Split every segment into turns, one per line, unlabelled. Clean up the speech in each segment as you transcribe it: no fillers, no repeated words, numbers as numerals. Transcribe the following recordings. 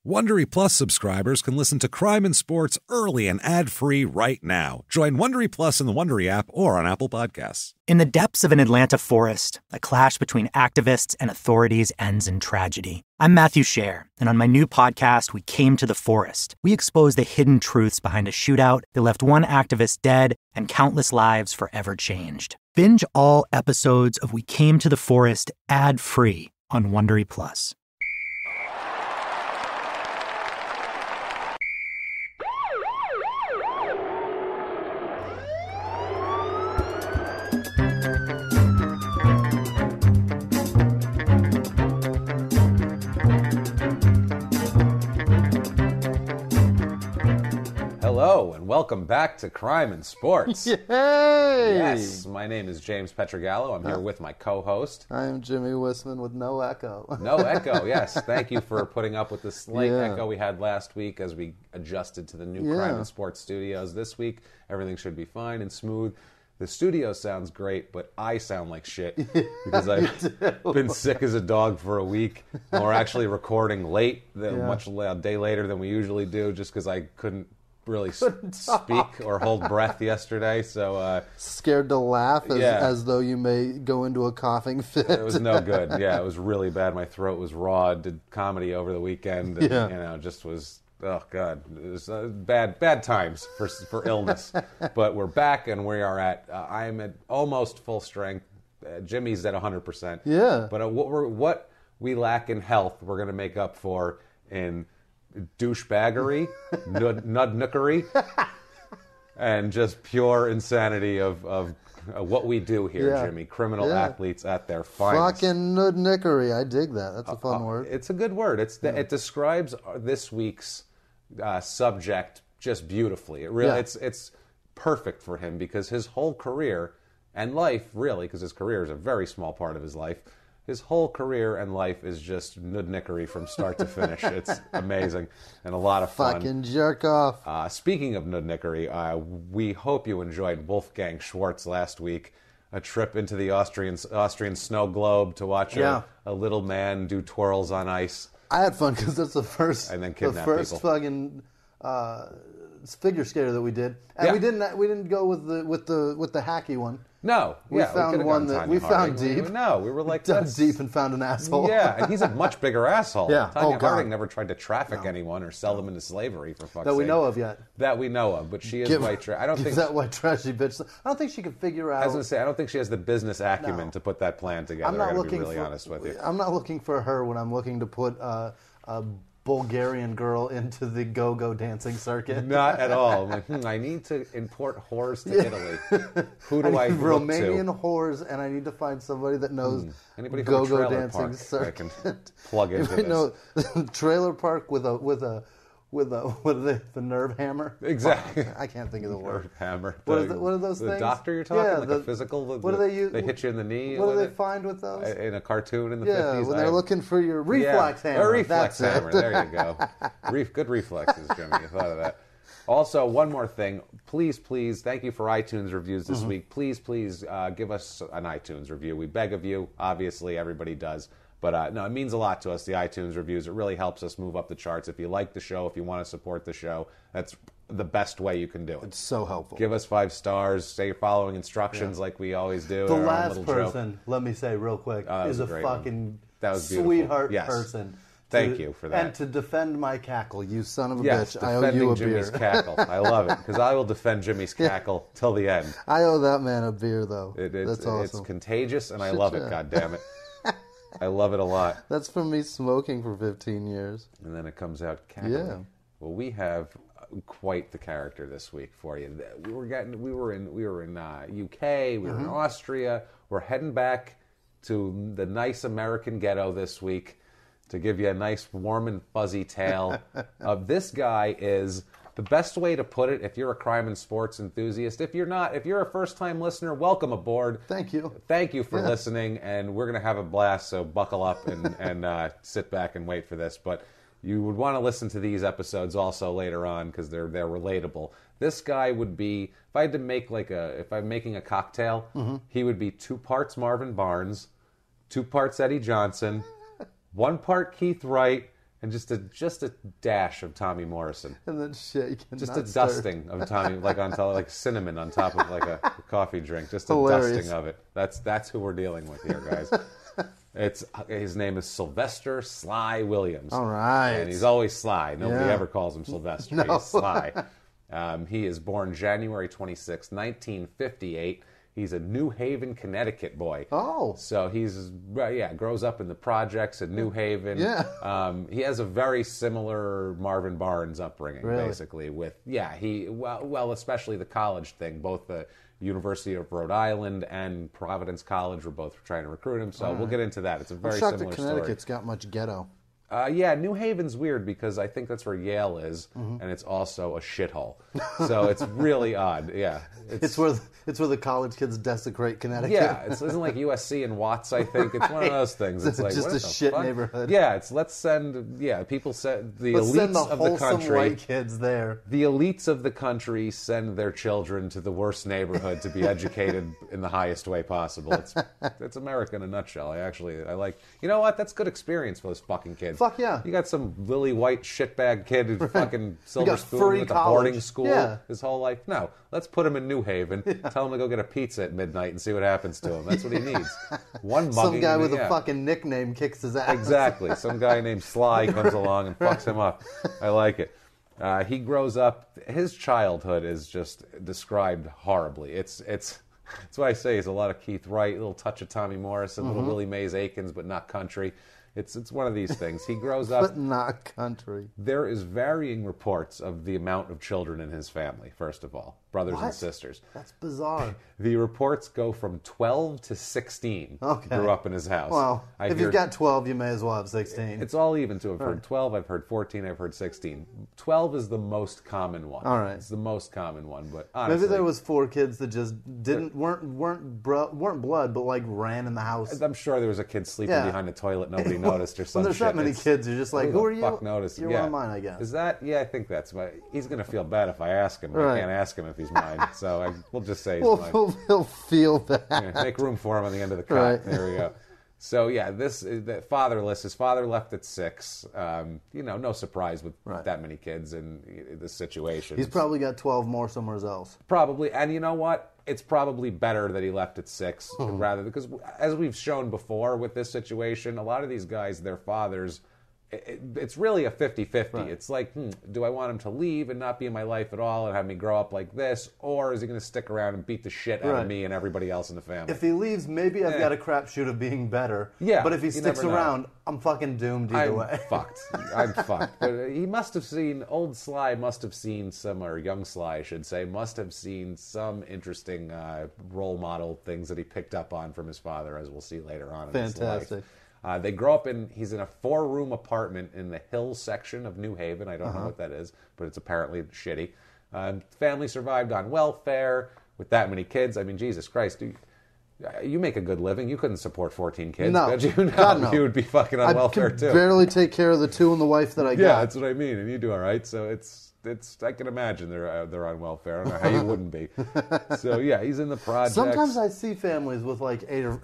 Wondery Plus subscribers can listen to Crime and Sports early and ad-free right now. Join Wondery Plus in the Wondery app or on Apple Podcasts.
In the depths of an Atlanta forest, a clash between activists and authorities ends in tragedy. I'm Matthew Scher, and on my new podcast, We Came to the Forest, we expose the hidden truths behind a shootout that left one activist dead and countless lives forever changed. Binge all episodes of We Came to the Forest ad-free on Wondery Plus.
Hello, and welcome back to Crime and Sports.
Yay!
Yes, my name is James Pietragallo. I'm here with my co-host.
I'm Jimmie Whisman with no echo.
No echo, yes. Thank you for putting up with the slight echo we had last week as we adjusted to the new Crime and Sports studios. This week, everything should be fine and smooth. The studio sounds great, but I sound like shit because I've been sick as a dog for a week. And we're actually recording late, a day later than we usually do, just because I couldn't really speak or hold breath yesterday, so
scared to laugh as though you may go into a coughing fit.
It was no good. Yeah, it was really bad. My throat was raw. Did comedy over the weekend. And, just was it was bad times for illness. But we're back, and we are at I'm at almost full strength. Jimmie's at 100%.
Yeah.
But what we lack in health, we're going to make up for in douchebaggery, nudnookery, and just pure insanity of what we do here, Jimmie. Criminal athletes at their finest.
Fucking nudnickery. I dig that. That's a fun word.
It's a good word. It describes this week's subject just beautifully. It really, it's perfect for him because his whole career and life, really, because his career is a very small part of his life. His whole career and life is just nudnickery from start to finish. It's amazing and a lot of fun.
Fucking jerk off.
Speaking of nudnickery, we hope you enjoyed Wolfgang Schwartz last week. A trip into the Austrian snow globe to watch a little man do twirls on ice.
I had fun because that's the first
people.
Fucking figure skater that we did, and we didn't go with the hacky one.
No,
we found one that we found deep.
No, we were like
dug deep and found an asshole.
Yeah, and he's a much bigger asshole.
Yeah,
Tanya Harding never tried to traffic anyone or sell them into slavery for fuck's sake.
That we know of yet.
That we know of, but she is white trash. I don't think
that white trashy bitch. I don't think she could figure out.
I was going to say, I don't think she has the business acumen to put that plan together. I'm going to be really honest with you.
I'm not looking for her when I'm looking to put a Bulgarian girl into the go-go dancing circuit.
Not at all. I'm like, I need to import whores to Italy. Who do I look to?
Romanian whores, and I need to find somebody that knows go-go dancing circuit.
I can plug into this.
Trailer park with a what are the nerve hammer?
Exactly.
I can't think of the word.
Nerve hammer.
What are those things?
The doctor you're talking? Like a physical?
What do they use?
They hit you in the knee?
What do they find with those?
In a cartoon in the 50s?
Yeah, when they're looking for your reflex hammer.
A reflex hammer. There you go. Good reflexes, Jimmie. You thought of that. Also, one more thing. Please, thank you for iTunes reviews this week. Please, give us an iTunes review. We beg of you. Obviously, everybody does. But no, it means a lot to us, the iTunes reviews. It really helps us move up the charts. If you like the show, if you want to support the show, that's the best way you can do it.
It's so helpful.
Give us 5 stars. Say you're following instructions like we always do.
The last person, let me say real quick, is a fucking sweetheart person.
Thank you for that.
And to defend my cackle, you son of a bitch. I owe you a
Jimmie's
beer.
Cackle. I love it, because I will defend Jimmie's cackle till the end.
I owe that man a beer, though.
That's awesome. It's contagious, and I
Shit,
love it, goddammit. I love it a lot.
That's from me smoking for 15 years.
And then it comes out cackling.
Yeah.
Well, we have quite the character this week for you. We were in UK, we were in Austria. We're heading back to the nice American ghetto this week to give you a nice warm and fuzzy tale of this guy is the best way to put it, if you're a crime and sports enthusiast. If you're not, if you're a first-time listener, welcome aboard.
Thank you.
Thank you for listening, and we're going to have a blast, so buckle up and sit back and wait for this. But you would want to listen to these episodes also later on because they're relatable. This guy would be, if I had to make if I'm making a cocktail, he would be 2 parts Marvin Barnes, 2 parts Eddie Johnson, 1 part Keith Wright, And just a dash of Tommy Morrison.
And then shake. And
just
not
a
stir.
dusting of Tommy, like on top, like cinnamon on top of like a coffee drink. Just a
Hilarious.
dusting of it. That's who we're dealing with here, guys. His name is Sylvester Sly Williams.
All right.
And he's always Sly. Nobody
Yeah.
ever calls him Sylvester.
No.
He's Sly. He is born January 26, 1958. He's a New Haven, Connecticut boy.
Oh.
So grows up in the projects in New Haven.
Yeah.
He has a very similar Marvin Barnes upbringing,
Really?
basically. Especially the college thing. Both the University of Rhode Island and Providence College were both trying to recruit him. So we'll get into that. It's a very
I'm shocked
similar
that Connecticut's got much ghetto.
New Haven's weird because I think that's where Yale is, and it's also a shithole. So it's really odd. Yeah,
It's where the college kids desecrate Connecticut.
yeah, it isn't like USC and Watts. I think it's one of those things. It's like
Just
what
a
the
shit
fuck?
neighborhood.
Yeah, people send the
Let's
elites
send the
of the
wholesome
country.
white kids there.
The elites of the country send their children to the worst neighborhood to be educated in the highest way possible. It's America in a nutshell. I like. You know what? That's good experience for those fucking kids.
Fuck yeah.
You got some lily white shitbag kid who fucking silver
got
spoon
free
with a
college.
boarding school
Yeah.
his whole life. No, let's put him in New Haven. Tell him to go get a pizza at midnight and see what happens to him. That's what he needs. One mugging.
Some guy with
yeah.
a fucking nickname kicks his ass.
Exactly. Some guy named Sly comes along and fucks him up. I like it. He grows up. His childhood is just described horribly. It's what I say. Is a lot of Keith Wright, a little touch of Tommy Morrison, a little Willie Mays Aikens, but not country. It's one of these things. He grows up.
But not country.
There is varying reports of the amount of children in his family, first of all, brothers and
What?
sisters.
That's bizarre.
The reports go from 12 to 16
Okay.
grew up in his house.
Well, if
hear-
you've got 12, you may as well have 16.
It's all even to. I've heard 12, I've heard 14, I've heard 16. 12 is the most common one.
All right.
It's the most common one, but honestly.
Maybe there was 4 kids that just weren't blood, but like ran in the house.
I'm sure there was a kid sleeping
Yeah.
behind the toilet nobody noticed or something.
When there's that many kids, you're just like, who are you?
Fuck noticed?
You're
yeah.
one of mine, I guess.
Is that? Yeah, I think that's my. He's going to feel bad if I ask him.
Right.
I can't ask him if he's mine. So we'll just say he's
Well,
mine.
he'll feel that.
Yeah, make room for him on the end of the cot.
Right.
There we go. So yeah, fatherless. His father left at 6. No surprise with that many kids in this situation.
He's probably got 12 more somewhere else.
Probably, and you know what? It's probably better that he left at 6 rather, because as we've shown before with this situation, a lot of these guys, their fathers, it's really a 50-50. Right. It's like, do I want him to leave and not be in my life at all and have me grow up like this, or is he going to stick around and beat the shit out of me and everybody else in the family?
If he leaves, maybe I've got a crapshoot of being better.
Yeah,
but if he sticks
never know.
around, I'm fucking doomed either way.
I'm fucked. But he must have seen, old Sly must have seen some, or young Sly, I should say, must have seen some interesting role model things that he picked up on from his father, as we'll see later on in his life.
Fantastic.
They grow up he's in a 4-room apartment in the Hills section of New Haven. I don't know what that is, but it's apparently shitty. Family survived on welfare with that many kids. I mean, Jesus Christ. You make a good living. You couldn't support 14 kids,
No.
could you?
God, no.
You would be fucking on welfare, too.
I barely take care of the 2 and the wife that I got.
Yeah, that's what I mean, and you do all right. So it's I can imagine they're on welfare. I don't know how you wouldn't be. So yeah, he's in the projects.
Sometimes I see families with like 8 or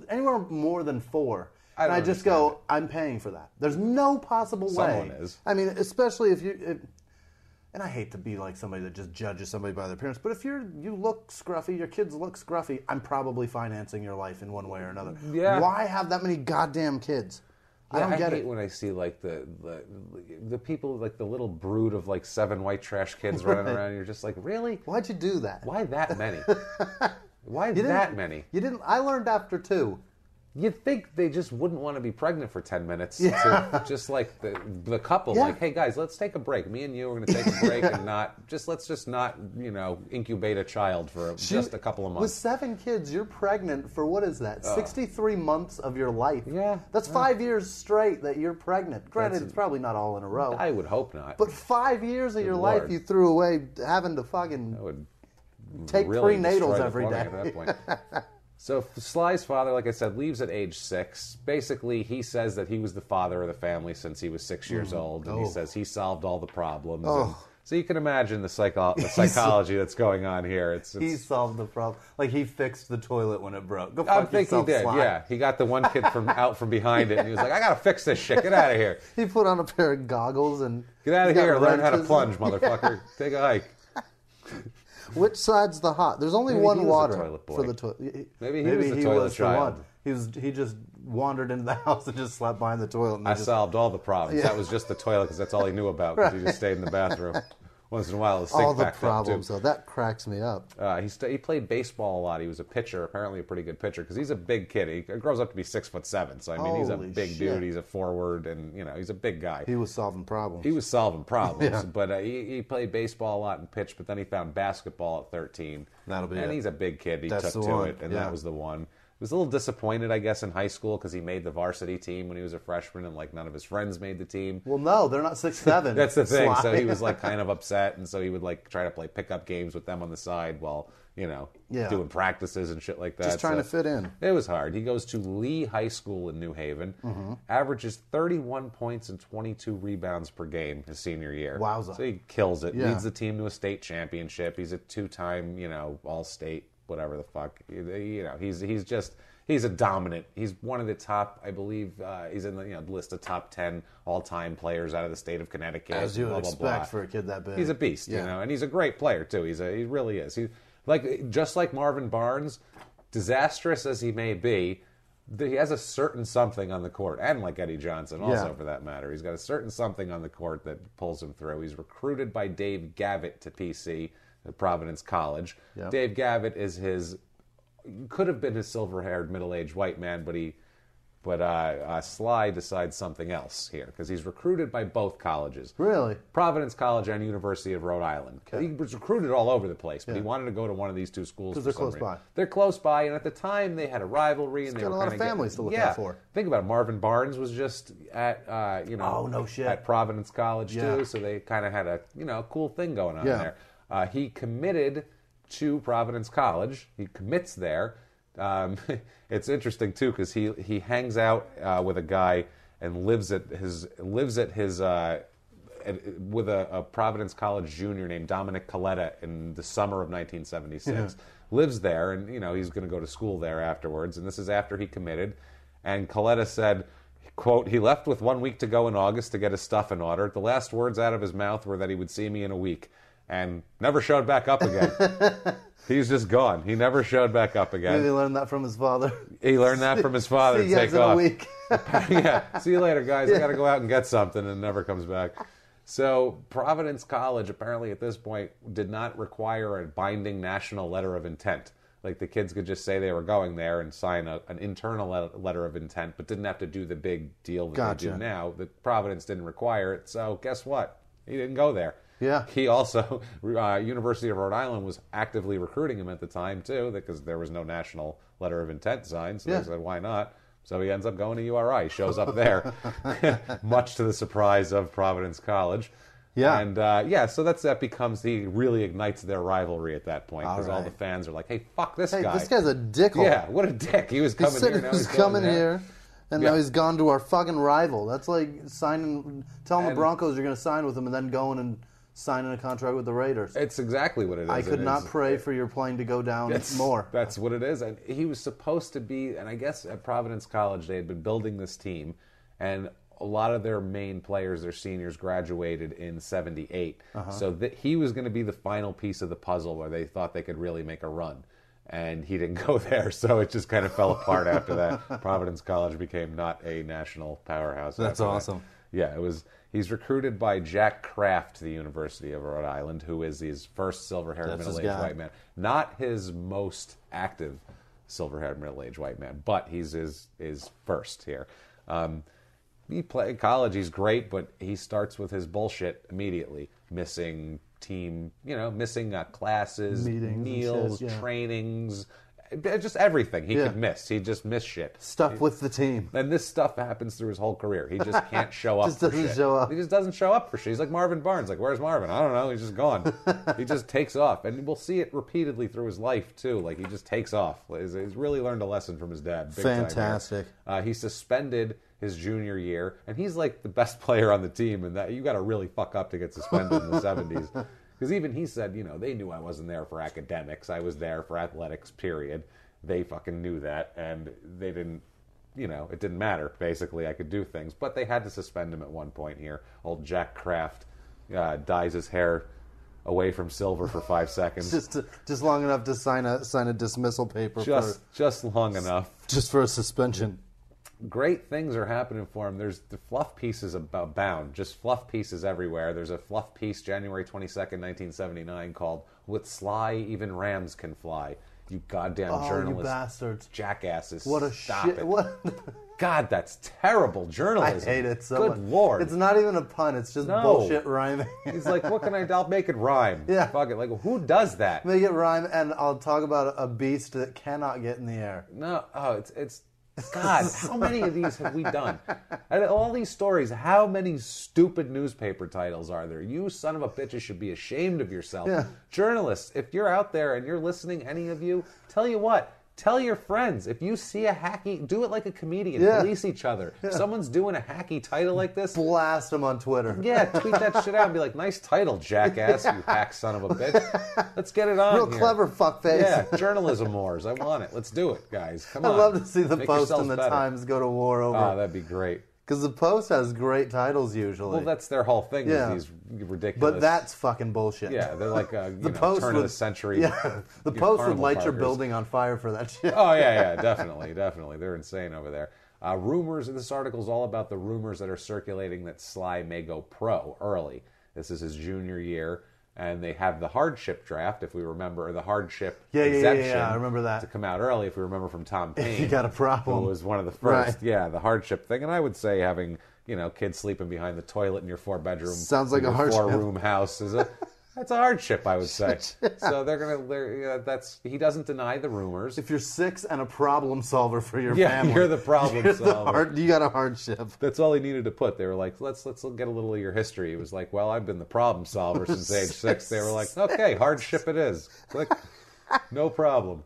anywhere more than 4. And I just
understand
go,
it.
I'm paying for that. There's no possible way.
Someone is.
I mean, especially if and I hate to be like somebody that just judges somebody by their appearance, but if you look scruffy, your kids look scruffy, I'm probably financing your life in one way or another.
Yeah.
Why have that many goddamn kids?
Yeah,
I don't get
hate
it.
when I see like the people, like the little brood of like 7 white trash kids running around. And you're just like, really?
Why'd you do that?
Why that many? Why that many?
You didn't. I learned after 2.
You'd think they just wouldn't want to be pregnant for 10 minutes.
Yeah.
To just like the couple,
Yeah.
like, hey guys, let's take a break. Me and you are going to take a break and let's just not, incubate a child for just a couple of months.
With 7 kids, you're pregnant for what is that? 63 months of your life.
Yeah.
That's 5 years straight that you're pregnant. Granted, it's probably not all in a row.
I would hope not.
But 5 years of your
Lord.
life you threw away having to fucking
That would
take
really
prenatals
destroy the
every
formula
day.
at that point. So Sly's father, like I said, leaves at age 6. Basically, he says that he was the father of the family since he was 6 years old, and he says he solved all the problems. And So you can imagine the psychology that's going on here.
He solved the problem. Like, he fixed the toilet when it broke. Go
I
fuck
think he
yourself,
did,
Sly.
yeah. He got the one kid out from behind it, and he was like, I got to fix this shit. Get out of here.
He put on a pair of goggles and...
Get out of here. Learn how to
wrenches.
plunge, motherfucker. Take a hike.
Which side's the hot? There's only
Maybe
one
he was
water
the toilet boy.
for the toilet.
Maybe he was the toilet child.
The one. He just wandered into the house and just slept behind the toilet. And
I solved all the problems. That was just the toilet because that's all he knew about. Because he just stayed in the bathroom. Once in a while, the sink
all the
backed
problems,
up too.
though. That cracks me up.
He played baseball a lot. He was a pitcher, apparently a pretty good pitcher, because he's a big kid. He grows up to be 6'7". So I mean, he's a big dude. He's a forward, and he's a big guy.
He was solving problems.
Yeah. But he played baseball a lot and pitched. But then he found basketball at 13. And he's a big kid. He took to it, and that was the one. He was a little disappointed, I guess, in high school because he made the varsity team when he was a freshman, and none of his friends made the team.
Well, no, they're not 6'7".
That's the thing.
Sly.
So he was kind of upset, and so he would try to play pickup games with them on the side while doing practices and shit like that.
Just trying to fit in.
It was hard. He goes to Lee High School in New Haven, averages 31 points and 22 rebounds per game his senior year.
Wowza.
So he kills it. Leads the team to a state championship. He's a two-time, all-state, whatever the fuck. He's a dominant. He's one of the top, I believe, he's in the list of top 10 all-time players out of the state of Connecticut.
As you would expect for a kid that big.
He's a beast, and he's a great player too. He really is. He's just like Marvin Barnes, disastrous as he may be, he has a certain something on the court, and like Eddie Johnson also for that matter. He's got a certain something on the court that pulls him through. He's recruited by Dave Gavitt to PC at Providence College. Yep. Dave Gavitt is could have been his silver-haired middle-aged white man, but Sly decides something else here because he's recruited by both colleges.
Really?
Providence College and University of Rhode Island. Okay. He was recruited all over the place, but he wanted to go to one of these two schools
because they're close by.
They're close by, and at the time they had a rivalry, and they were
got a lot of families to look out for.
Think about it. Marvin Barnes was just at at Providence College too, so they kind of had a cool thing going on there. He committed to Providence College. He commits there. It's interesting too because he hangs out with a guy and lives at his with a Providence College junior named Dominic Coletta in the summer of 1976. Lives there, and he's going to go to school there afterwards. And this is after he committed. And Coletta said, quote, "He left with 1 week to go in August to get his stuff in order. The last words out of his mouth were that he would see me in a week." And never showed back up again. He's just gone. He never showed back up again.
Maybe he learned that from his father.
He learned that from his father.
See you guys in a week.
See you later, guys. I got to go out and get something, and never comes back. So Providence College, apparently at this point, did not require a binding national letter of intent. Like the kids could just say they were going there and sign an internal letter of intent, but didn't have to do the big deal that they do now. That Providence didn't require it. So guess what? He didn't go there.
Yeah.
He also, University of Rhode Island was actively recruiting him at the time, too, because there was no national letter of intent signed. So they said, why not? So he ends up going to URI. He shows up there, much to the surprise of Providence College.
Yeah.
And, so that becomes, he really ignites their rivalry at that point, because all the fans are like, hey, fuck this guy.
This guy's a dickhole.
Yeah, what a dick. He was coming here, now he's
coming here. And now he's gone to our fucking rival. That's like telling the Broncos you're going to sign with him and then going and signing a contract with the Raiders.
It's exactly what it is.
I could not pray for your plane to go down more.
That's what it is. And he was supposed to be, and I guess at Providence College they had been building this team, and a lot of their main players, their seniors, graduated in 78. So he was going to be the final piece of the puzzle where they thought they could really make a run. And he didn't go there, so it just kind of fell apart after that. Providence College became not a national powerhouse.
That's awesome.
Yeah, it was. He's recruited by Jack Kraft to the University of Rhode Island, who is his first silver-haired middle-aged white man. Not his most active silver-haired middle-aged white man, but he's his first here. He played college. He's great, but he starts with his bullshit immediately, missing team, missing classes,
meetings,
meals, trainings, just everything he could miss. He just missed shit.
Stuff with the team.
And this stuff happens through his whole career. He just can't show up
Just
for
doesn't
shit.
show up.
He just doesn't show up for shit. He's like Marvin Barnes. Like, where's Marvin? I don't know. He's just gone. He just takes off. And we'll see it repeatedly through his life, too. Like, he just takes off. He's really learned a lesson from his dad. Big
Fantastic.
Time. He suspended his junior year, and he's like the best player on the team, and that you got to really fuck up to get suspended in the 70s. Because even he said, they knew I wasn't there for academics. I was there for athletics, period. They fucking knew that, and they didn't, it didn't matter, basically. I could do things. But they had to suspend him at one point here. Old Jack Kraft dyes his hair away from silver for 5 seconds.
Just long enough to sign a dismissal paper.
Just long enough.
Just for a suspension.
Great things are happening for him. There's the fluff pieces abound. Just fluff pieces everywhere. There's a fluff piece January 22nd, 1979 called "With Sly, Even Rams Can Fly." You goddamn journalists.
You bastards.
Jackasses.
What a
Stop
shit.
it.
What?
God, that's terrible journalism.
I hate it so much.
Good Lord.
It's not even a pun. It's just bullshit rhyming.
He's like, what can I'll make it rhyme.
Yeah.
Fuck it. Like, who does that?
Make it rhyme, and I'll talk about a beast that cannot get in the air.
No. Oh, it's God, how many of these have we done? Out of all these stories, how many stupid newspaper titles are there? You son of a bitches should be ashamed of yourself.
Yeah.
Journalists, if you're out there and you're listening, any of you, tell you what, tell your friends. If you see a hacky, do it like a comedian.
Yeah.
Police each other. If someone's doing a hacky title like this,
Blast them on Twitter.
yeah, tweet that shit out and be like, nice title, jackass, you hack son of a bitch. Let's get it on
Real
here.
clever fuckface.
Yeah, journalism wars. I want it. Let's do it, guys. Come on.
I'd love to see the
Make
Post
yourselves
and the
better.
Times go to war over.
Oh, that'd be great.
Because the Post has great titles usually.
Well, that's their whole thing,
Yeah.
is these ridiculous...
But that's fucking bullshit.
Yeah, they're like,
Post
turn of the century...
Yeah, the Post would
carnival
light your
parkers.
building on fire for that shit.
Oh, yeah, definitely. They're insane over there. Rumors, this article's all about the rumors that are circulating that Sly may go pro early. This is his junior year, and they have the hardship draft, if we remember, or the hardship exemption
I remember that.
to come out early, if we remember from Tom Paine.
You got a problem.
Who was one of the first,
Right.
yeah, the hardship thing. And I would say having, kids sleeping behind the toilet in your 4-bedroom,
Sounds like a hardship.
4-room house is that's a hardship, I would say. So he doesn't deny the rumors.
If you're 6 and a problem solver for your
Yeah,
family,
you're the problem solver.
You got a hardship.
That's all he needed to put. They were like, let's get a little of your history. He was like, well, I've been the problem solver since age 6. They were like, okay, hardship it is. Click. No problem.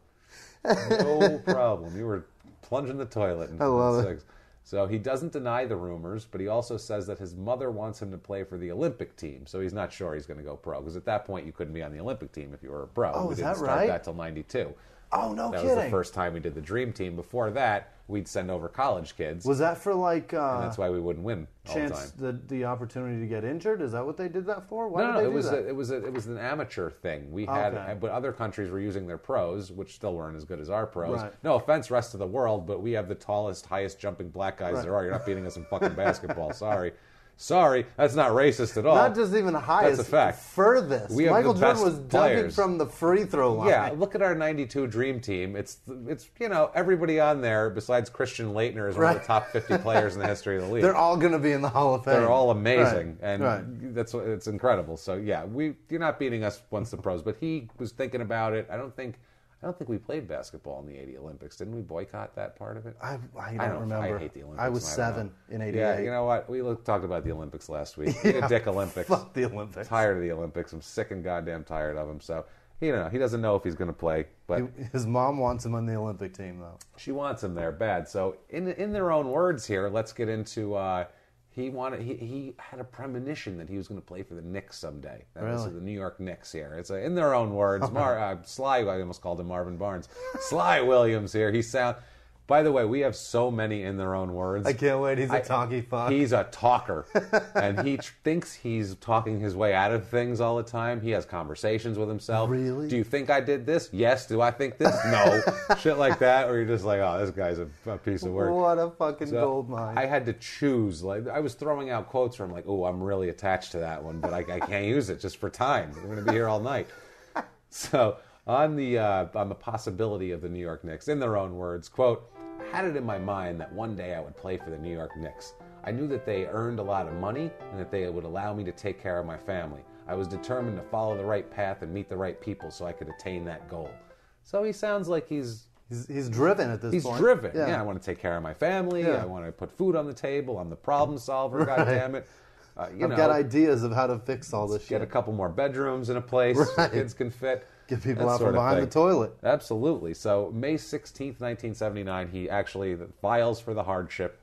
No problem. You were plunging the toilet in
I love
6. So he doesn't deny the rumors, but he also says that his mother wants him to play for the Olympic team. So he's not sure he's going to go pro, because at that point you couldn't be on the Olympic team if you were a pro.
Oh,
we
is
didn't
that
start
right?
that till 92.
Oh, no
That
kidding.
was the first time we did the Dream Team. Before that, we'd send over college kids.
Was that for like
and that's why we wouldn't win all the time.
chance the opportunity to get injured? Is that what they did that for? Why
No,
did they
it
do
was
that?
it was an amateur thing. We had,
Okay.
but other countries were using their pros, which still weren't as good as our pros.
Right.
No offense, rest of the world, but we have the tallest, highest jumping black guys there are. You're not beating us in fucking basketball. Sorry, that's not racist at all.
Not just even highest,
That's a fact.
furthest.
We have
Michael
the
Jordan
best
was dunking
players.
from the free throw line.
Yeah, look at our '92 Dream Team. It's everybody on there besides Christian Leitner is one of the top 50 players in the history of the league.
They're all going to be in the Hall of Fame.
They're all amazing,
Right.
and it's incredible. So yeah, you're not beating us once the pros, but he was thinking about it. I don't think we played basketball in the '80 Olympics. Didn't we boycott that part of it?
I don't remember.
I hate the Olympics.
I was
and I don't
7
know.
in '88.
Yeah, you know what? We talked about the Olympics last week. The dick Olympics.
Fuck the Olympics.
Tired of the Olympics. I'm sick and goddamn tired of them. So he doesn't know if he's going to play, but
His mom wants him on the Olympic team, though.
she wants him there bad. So in their own words here, let's get into. He had a premonition that he was going to play for the Knicks someday. That was
Really?
the New York Knicks here. It's in their own words. Sly, I almost called him Marvin Barnes. Sly Williams here. By the way, we have so many in their own words.
I can't wait. He's a talky fuck.
He's a talker. And he thinks he's talking his way out of things all the time. He has conversations with himself.
Really?
Do you think I did this? Yes. Do I think this? No. Shit like that. Or you're just like, oh, this guy's a piece of work.
What a fucking
So
gold mine.
I had to choose. Like I was throwing out quotes from like, oh, I'm really attached to that one, but I can't use it just for time. We're going to be here all night. So on the possibility of the New York Knicks, in their own words, quote, I had it in my mind that one day I would play for the New York Knicks. I knew that they earned a lot of money and that they would allow me to take care of my family. I was determined to follow the right path and meet the right people so I could attain that goal. So he sounds like he's
He's driven at this point.
He's driven. Yeah, I want to take care of my family. I want to put food on the table. I'm the problem solver. God damn it.
I've got ideas of how to fix all this shit.
Get a couple more bedrooms in a place where kids can fit.
Get people out from behind the toilet.
Absolutely. So May 16th, 1979, he actually files for the hardship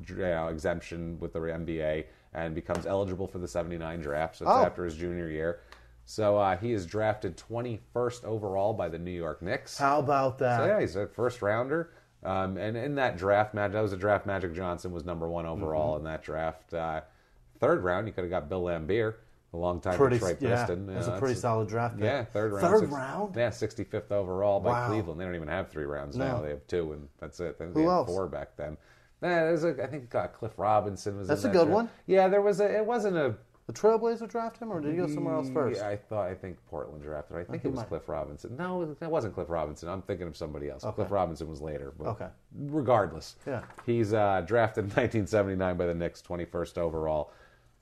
exemption with the NBA and becomes eligible for the 79 draft. So it's after his junior year. So he is drafted 21st overall by the New York Knicks.
How about that?
So he's a first rounder. And in that draft, that was a draft Magic Johnson was number 1 overall in that draft. Third round, you could have got Bill Laimbeer, a long-time Detroit Piston.
That's a pretty solid draft pick.
Yeah, third round.
Third round?
Yeah, 65th overall by Cleveland. They don't even have 3 rounds now. They have 2, and that's it. They
Who
had
else?
4 back then. I think Cliff Robinson was
That's
in
a
that
good
draft.
one.
Yeah, it wasn't a...
The Trailblazers draft him, or did he go somewhere else first?
Yeah, I think Portland drafted. I think it was Cliff Robinson. No, it wasn't Cliff Robinson. I'm thinking of somebody else. Okay. Cliff Robinson was later. But regardless, he's drafted in 1979 by the Knicks, 21st overall.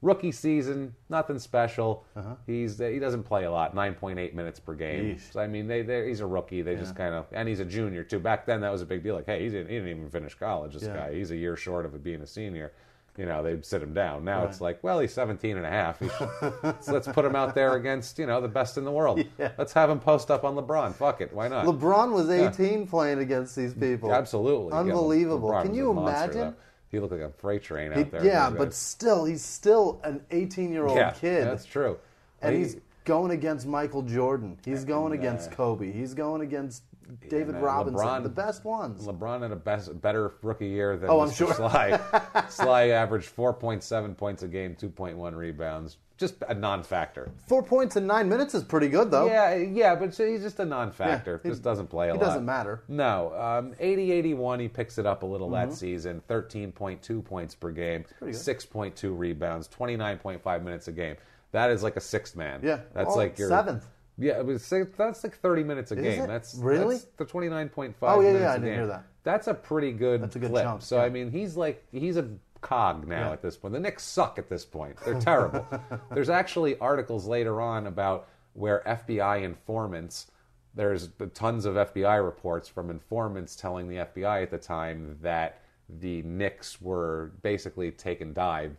Rookie season, nothing special. He doesn't play a lot, 9.8 minutes per game. So, I mean, he's a rookie. They just kind of, and he's a junior too. Back then, that was a big deal. Like, hey, he didn't even finish college. This guy, he's a year short of being a senior. They'd sit him down. Now it's like, well, he's 17 and a half. So let's put him out there against, the best in the world. Yeah. Let's have him post up on LeBron. Fuck it. Why not?
LeBron was 18 playing against these people.
Absolutely.
Unbelievable.
LeBron
Can you imagine?
Though. He looked like a freight train out there.
Yeah, but still, he's still an 18-year-old kid.
That's true.
And he's going against Michael Jordan. He's going against Kobe. He's going against David Robinson, LeBron, the best ones.
LeBron had a better rookie year than
I'm sure.
Sly. Sly averaged 4.7 points a game, 2.1 rebounds. Just a non-factor.
4 points in 9 minutes is pretty good, though.
Yeah, but he's just a non-factor. Just doesn't play a lot.
He doesn't matter.
No. 80-81, he picks it up a little that season. 13.2 points per game, 6.2 rebounds, 29.5 minutes a game. That is like a sixth man.
Yeah.
That's like your
7th.
Yeah, that's like 30 minutes a game.
That's really?
That's the 29.5 minutes
a game.
I
didn't hear that.
That's a pretty good clip.
Chunk.
So, I mean, he's a cog now at this point. The Knicks suck at this point. They're terrible. There's actually articles later on about where FBI informants, there's tons of FBI reports from informants telling the FBI at the time that the Knicks were basically taking dives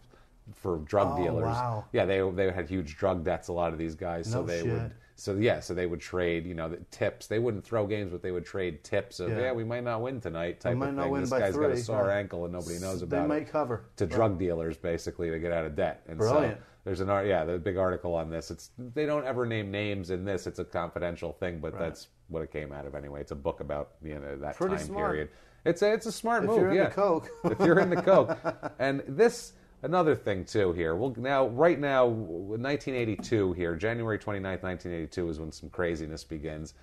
for drug dealers.
Wow.
Yeah, they had huge drug debts, a lot of these guys. So they would trade, the tips. They wouldn't throw games, but they would trade tips of, we might not win tonight type of thing. This guy's got a sore ankle and nobody knows about it.
They might cover.
To drug dealers, basically, to get out of debt. And
Brilliant.
So there's the big article on this. They don't ever name names in this. It's a confidential thing, but that's what it came out of anyway. It's a book about that
Pretty
time
smart.
period. It's a smart move.
If you're into coke.
If you're into coke. And this... Another thing, too, here. Right now, 1982 here, January 29th, 1982 is when some craziness begins.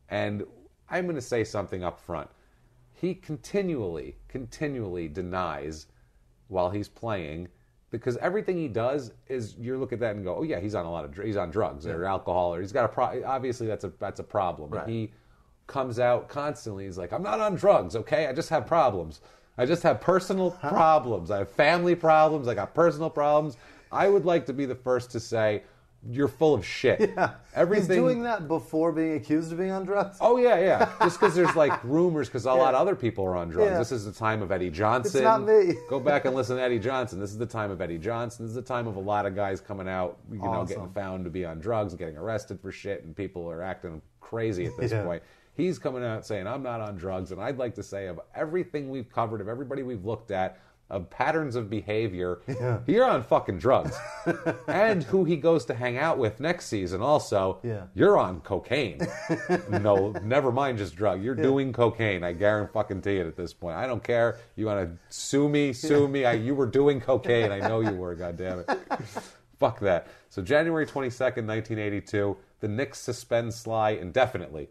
And I'm going to say something up front. He continually denies while he's playing, because everything he does is, you look at that and go, oh, yeah, he's on he's on drugs or alcohol, or he's got obviously that's a problem.
Right.
He comes out constantly, he's like, I'm not on drugs, okay? I just have problems. I just have personal problems. I have family problems. I got personal problems. I would like to be the first to say, you're full of shit.
Yeah. He's doing that before being accused of being on drugs?
Oh, yeah. Just because there's rumors, because a lot of other people are on drugs. Yeah. This is the time of Eddie Johnson.
It's not me.
Go back and listen to Eddie Johnson. This is the time of Eddie Johnson. This is the time of a lot of guys coming out, getting found to be on drugs and getting arrested for shit, and people are acting crazy at this point. He's coming out saying, I'm not on drugs. And I'd like to say, of everything we've covered, of everybody we've looked at, of patterns of behavior, you're on fucking drugs. And who he goes to hang out with next season also, you're on cocaine. No, never mind just drug. You're doing cocaine. I guarantee it at this point. I don't care. You want to sue me? You were doing cocaine. I know you were, goddammit. Fuck that. So January 22nd, 1982, the Knicks suspend Sly indefinitely.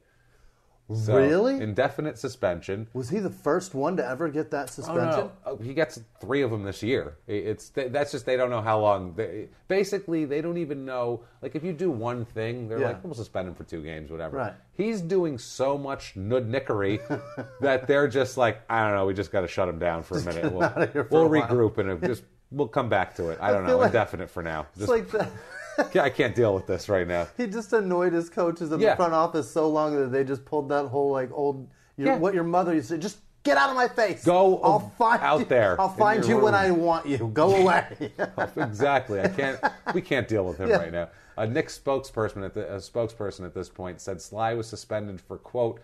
So,
really?
Indefinite suspension.
Was he the first one to ever get that suspension?
Oh, no. He gets 3 of them this year. That's just, they don't know how long. Basically, they don't even know. Like, if you do one thing, they're like, we'll suspend him for 2 games, whatever.
Right.
He's doing so much nudnickery that they're just like, I don't know, we just got to shut him down for a minute. We'll regroup and we'll come back to it. I don't know. Indefinite for now.
It's like that.
I can't deal with this right now.
He just annoyed his coaches in the front office so long that they just pulled that whole old What your mother used to say, just get out of my face.
Go
out there. I'll find you when I want you. Go away.
Exactly. We can't deal with him right now. A Knicks spokesperson at this point said Sly was suspended for, quote,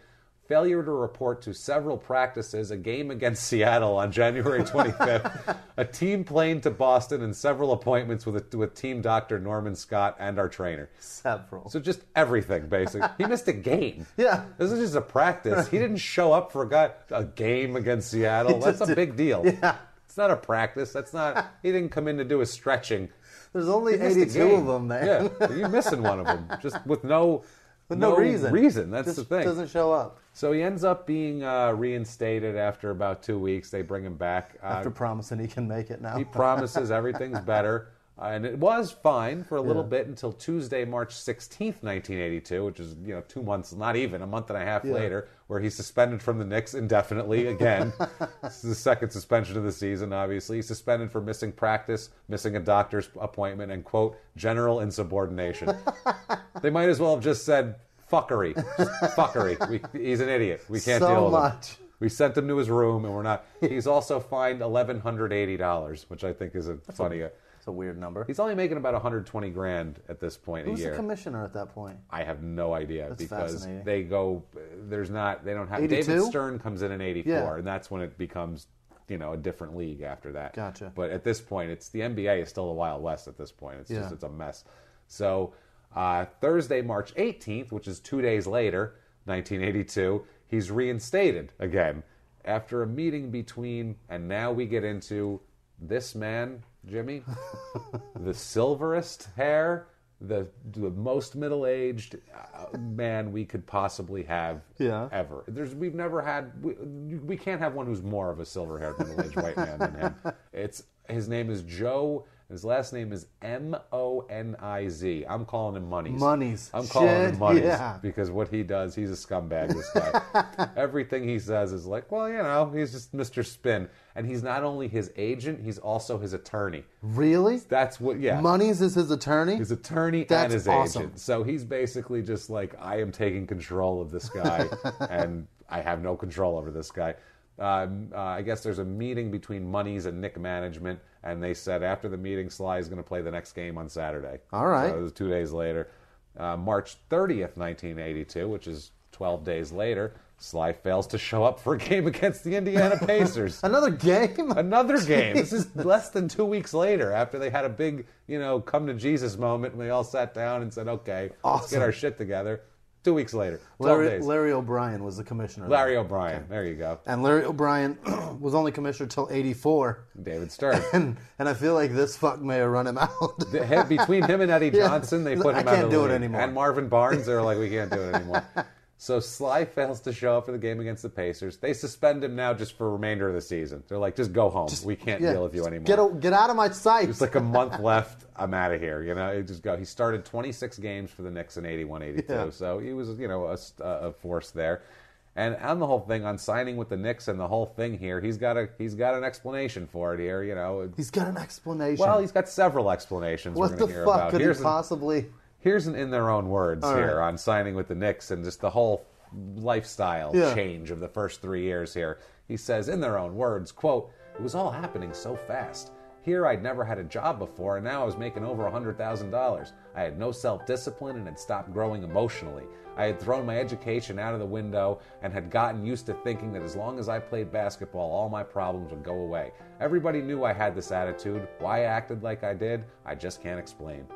failure to report to several practices, a game against Seattle on January 25th, a team plane to Boston, and several appointments with team doctor Norman Scott and our trainer.
Several.
So just everything, basically. He missed a game.
Yeah.
This is just a practice. He didn't show up for a game against Seattle. That's a big deal.
Yeah.
It's not a practice. He didn't come in to do his stretching.
There's only 82 of them, man.
Yeah, you're missing one of them. Just with no reason. That's
just
the thing.
Doesn't show up.
So he ends up being reinstated after about 2 weeks. They bring him back.
After promising he can make it now.
He promises everything's better. And it was fine for a little bit until Tuesday, March 16th, 1982, which is 2 months, not even, a month and a half later, where he's suspended from the Knicks indefinitely again. This is the second suspension of the season, obviously. He's suspended for missing practice, missing a doctor's appointment, and, quote, general insubordination. They might as well have just said fuckery. Just fuckery. He's an idiot. We can't deal with him. We sent him to his room, and we're not. He's also fined $1,180, which I think is funny.
It's a weird number.
He's only making about $120,000 at this point a year.
Who's the commissioner at that point?
I have no idea.
That's
because
fascinating.
they don't have
82?
David Stern comes in 84,
Yeah.
and that's when it becomes a different league after that.
Gotcha.
But at this point, the NBA is still the Wild West at this point. It's a mess. So Thursday, March 18th, which is 2 days later, 1982, he's reinstated again after a meeting between, and now we get into this man, Jimmie, the silverest hair, the most middle-aged man we could possibly have ever. We've never had. We can't have one who's more of a silver-haired middle-aged white man than him. His name is Joe. His last name is Moniz. I'm calling him Monies. I'm calling him Monies because what he does, he's a scumbag, this guy. Everything he says is like, well, he's just Mr. Spin. And he's not only his agent, he's also his attorney.
Really?
That's what,
Monies is his attorney?
His attorney and his agent. So he's basically just like, I am taking control of this guy, and I have no control over this guy. I guess there's a meeting between Monies and Knick management, and they said after the meeting, Sly is going to play the next game on Saturday.
All right.
So it was 2 days later. March 30th, 1982, which is 12 days later, Sly fails to show up for a game against the Indiana Pacers.
Another game?
Another game. This is less than 2 weeks later after they had a big, come to Jesus moment and they all sat down and said, okay, let's get our shit together. 2 weeks later, 12 days.
Larry O'Brien was the commissioner.
Larry O'Brien. Okay. There you go.
And Larry O'Brien was only commissioner till 84.
David Stern.
And I feel like this fuck may have run him out.
Between him and Eddie Johnson, they put him out of the league. I can't do it anymore. And Marvin Barnes, they were like, we can't do it anymore. So Sly fails to show up for the game against the Pacers. They suspend him now just for the remainder of the season. They're like, just go home. We can't deal with you anymore.
Get out of my sight.
There's like a month left. I'm out of here. You just go. He started 26 games for the Knicks in 81-82. Yeah. So he was, a force there. And on the whole thing, on signing with the Knicks and the whole thing here, he's got an explanation for it here.
He's got an explanation.
Well, he's got several explanations.
What the fuck could he possibly?
Here's in their own words on signing with the Knicks and just the whole lifestyle change of the first 3 years here. He says, in their own words, quote, it was all happening so fast. Here I'd never had a job before, and now I was making over $100,000. I had no self-discipline and had stopped growing emotionally. I had thrown my education out of the window and had gotten used to thinking that as long as I played basketball, all my problems would go away. Everybody knew I had this attitude. Why I acted like I did, I just can't explain.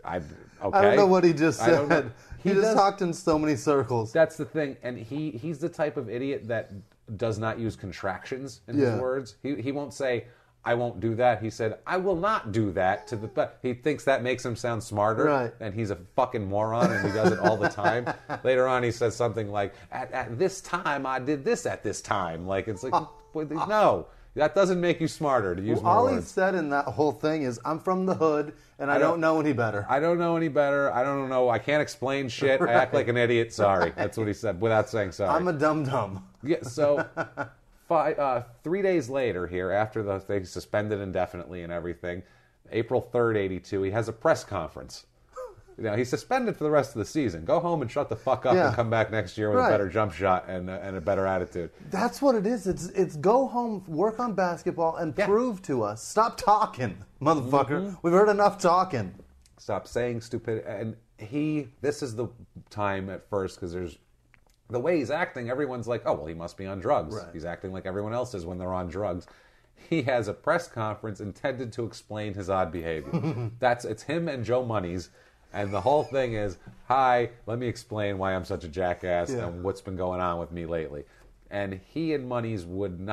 I don't know what he just said. He just talked in so many circles.
That's the thing, and he's the type of idiot that does not use contractions in his words. He won't say, I won't do that. He said, I will not do that. But he thinks that makes him sound smarter, and he's a fucking moron, and he does it all the time. Later on, he says something like, at this time, I did this at this time. Like, it's like, no. That doesn't make you smarter to use more words.
All he said in that whole thing is, I'm from the hood, and I don't know any better.
I don't know any better. I don't know. I can't explain shit. I act like an idiot. Sorry. That's what he said without saying sorry.
I'm a dum-dum.
Yeah, so 3 days later here, after they suspended indefinitely and everything, April 3rd, 82, he has a press conference. He's suspended for the rest of the season. Go home and shut the fuck up and come back next year with a better jump shot and a better attitude.
That's what it is. It's go home, work on basketball, and prove to us. Stop talking, motherfucker. We've heard enough talking.
Stop saying stupid. And this is the time at first, because there's the way he's acting, everyone's like, oh, well, he must be on drugs. Right. He's acting like everyone else is when they're on drugs. He has a press conference intended to explain his odd behavior. It's him and Joe Monies, and the whole thing is, hi, let me explain why I'm such a jackass and what's been going on with me lately. And he and Monies wouldn't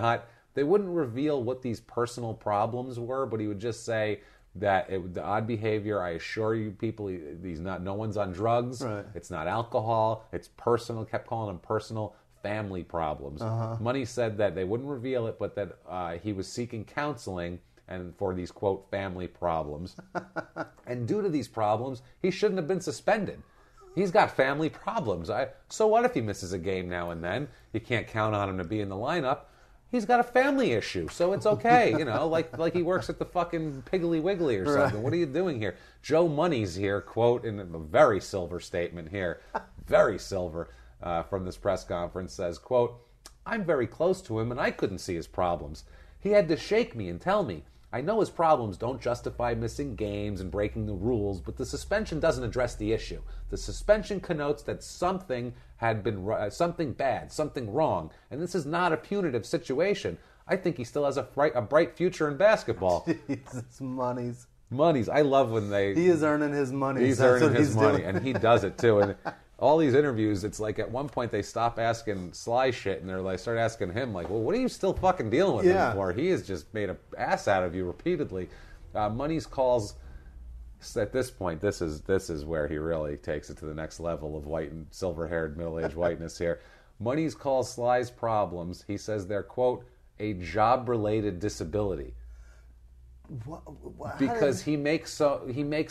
reveal what these personal problems were, but he would just say that the odd behavior, I assure you people, no one's on drugs, it's not alcohol, it's personal, kept calling them personal family problems. Money said that they wouldn't reveal it, but that he was seeking counseling and for these, quote, family problems. And due to these problems, he shouldn't have been suspended. He's got family problems. So what if he misses a game now and then? You can't count on him to be in the lineup. He's got a family issue, so it's okay, like he works at the fucking Piggly Wiggly or something. Right. What are you doing here? Joe Money's here, quote, in a very silver statement here, very silver, from this press conference, says, quote, I'm very close to him and I couldn't see his problems. He had to shake me and tell me, I know his problems don't justify missing games and breaking the rules, but the suspension doesn't address the issue. The suspension connotes that something had been something bad, something wrong, and this is not a punitive situation. I think he still has a bright future in basketball.
Jesus, Monies.
I love when he
is earning his money.
He's earning his money, and he does it too. And all these interviews, it's like at one point they stop asking Sly shit, and they're like, start asking him, like, well, what are you still fucking dealing with him for? He has just made an ass out of you repeatedly. Money's calls, at this point, this is where he really takes it to the next level of white and silver-haired middle-aged whiteness here. Money's calls Sly's problems, he says they're, quote, a job-related disability. Because he makes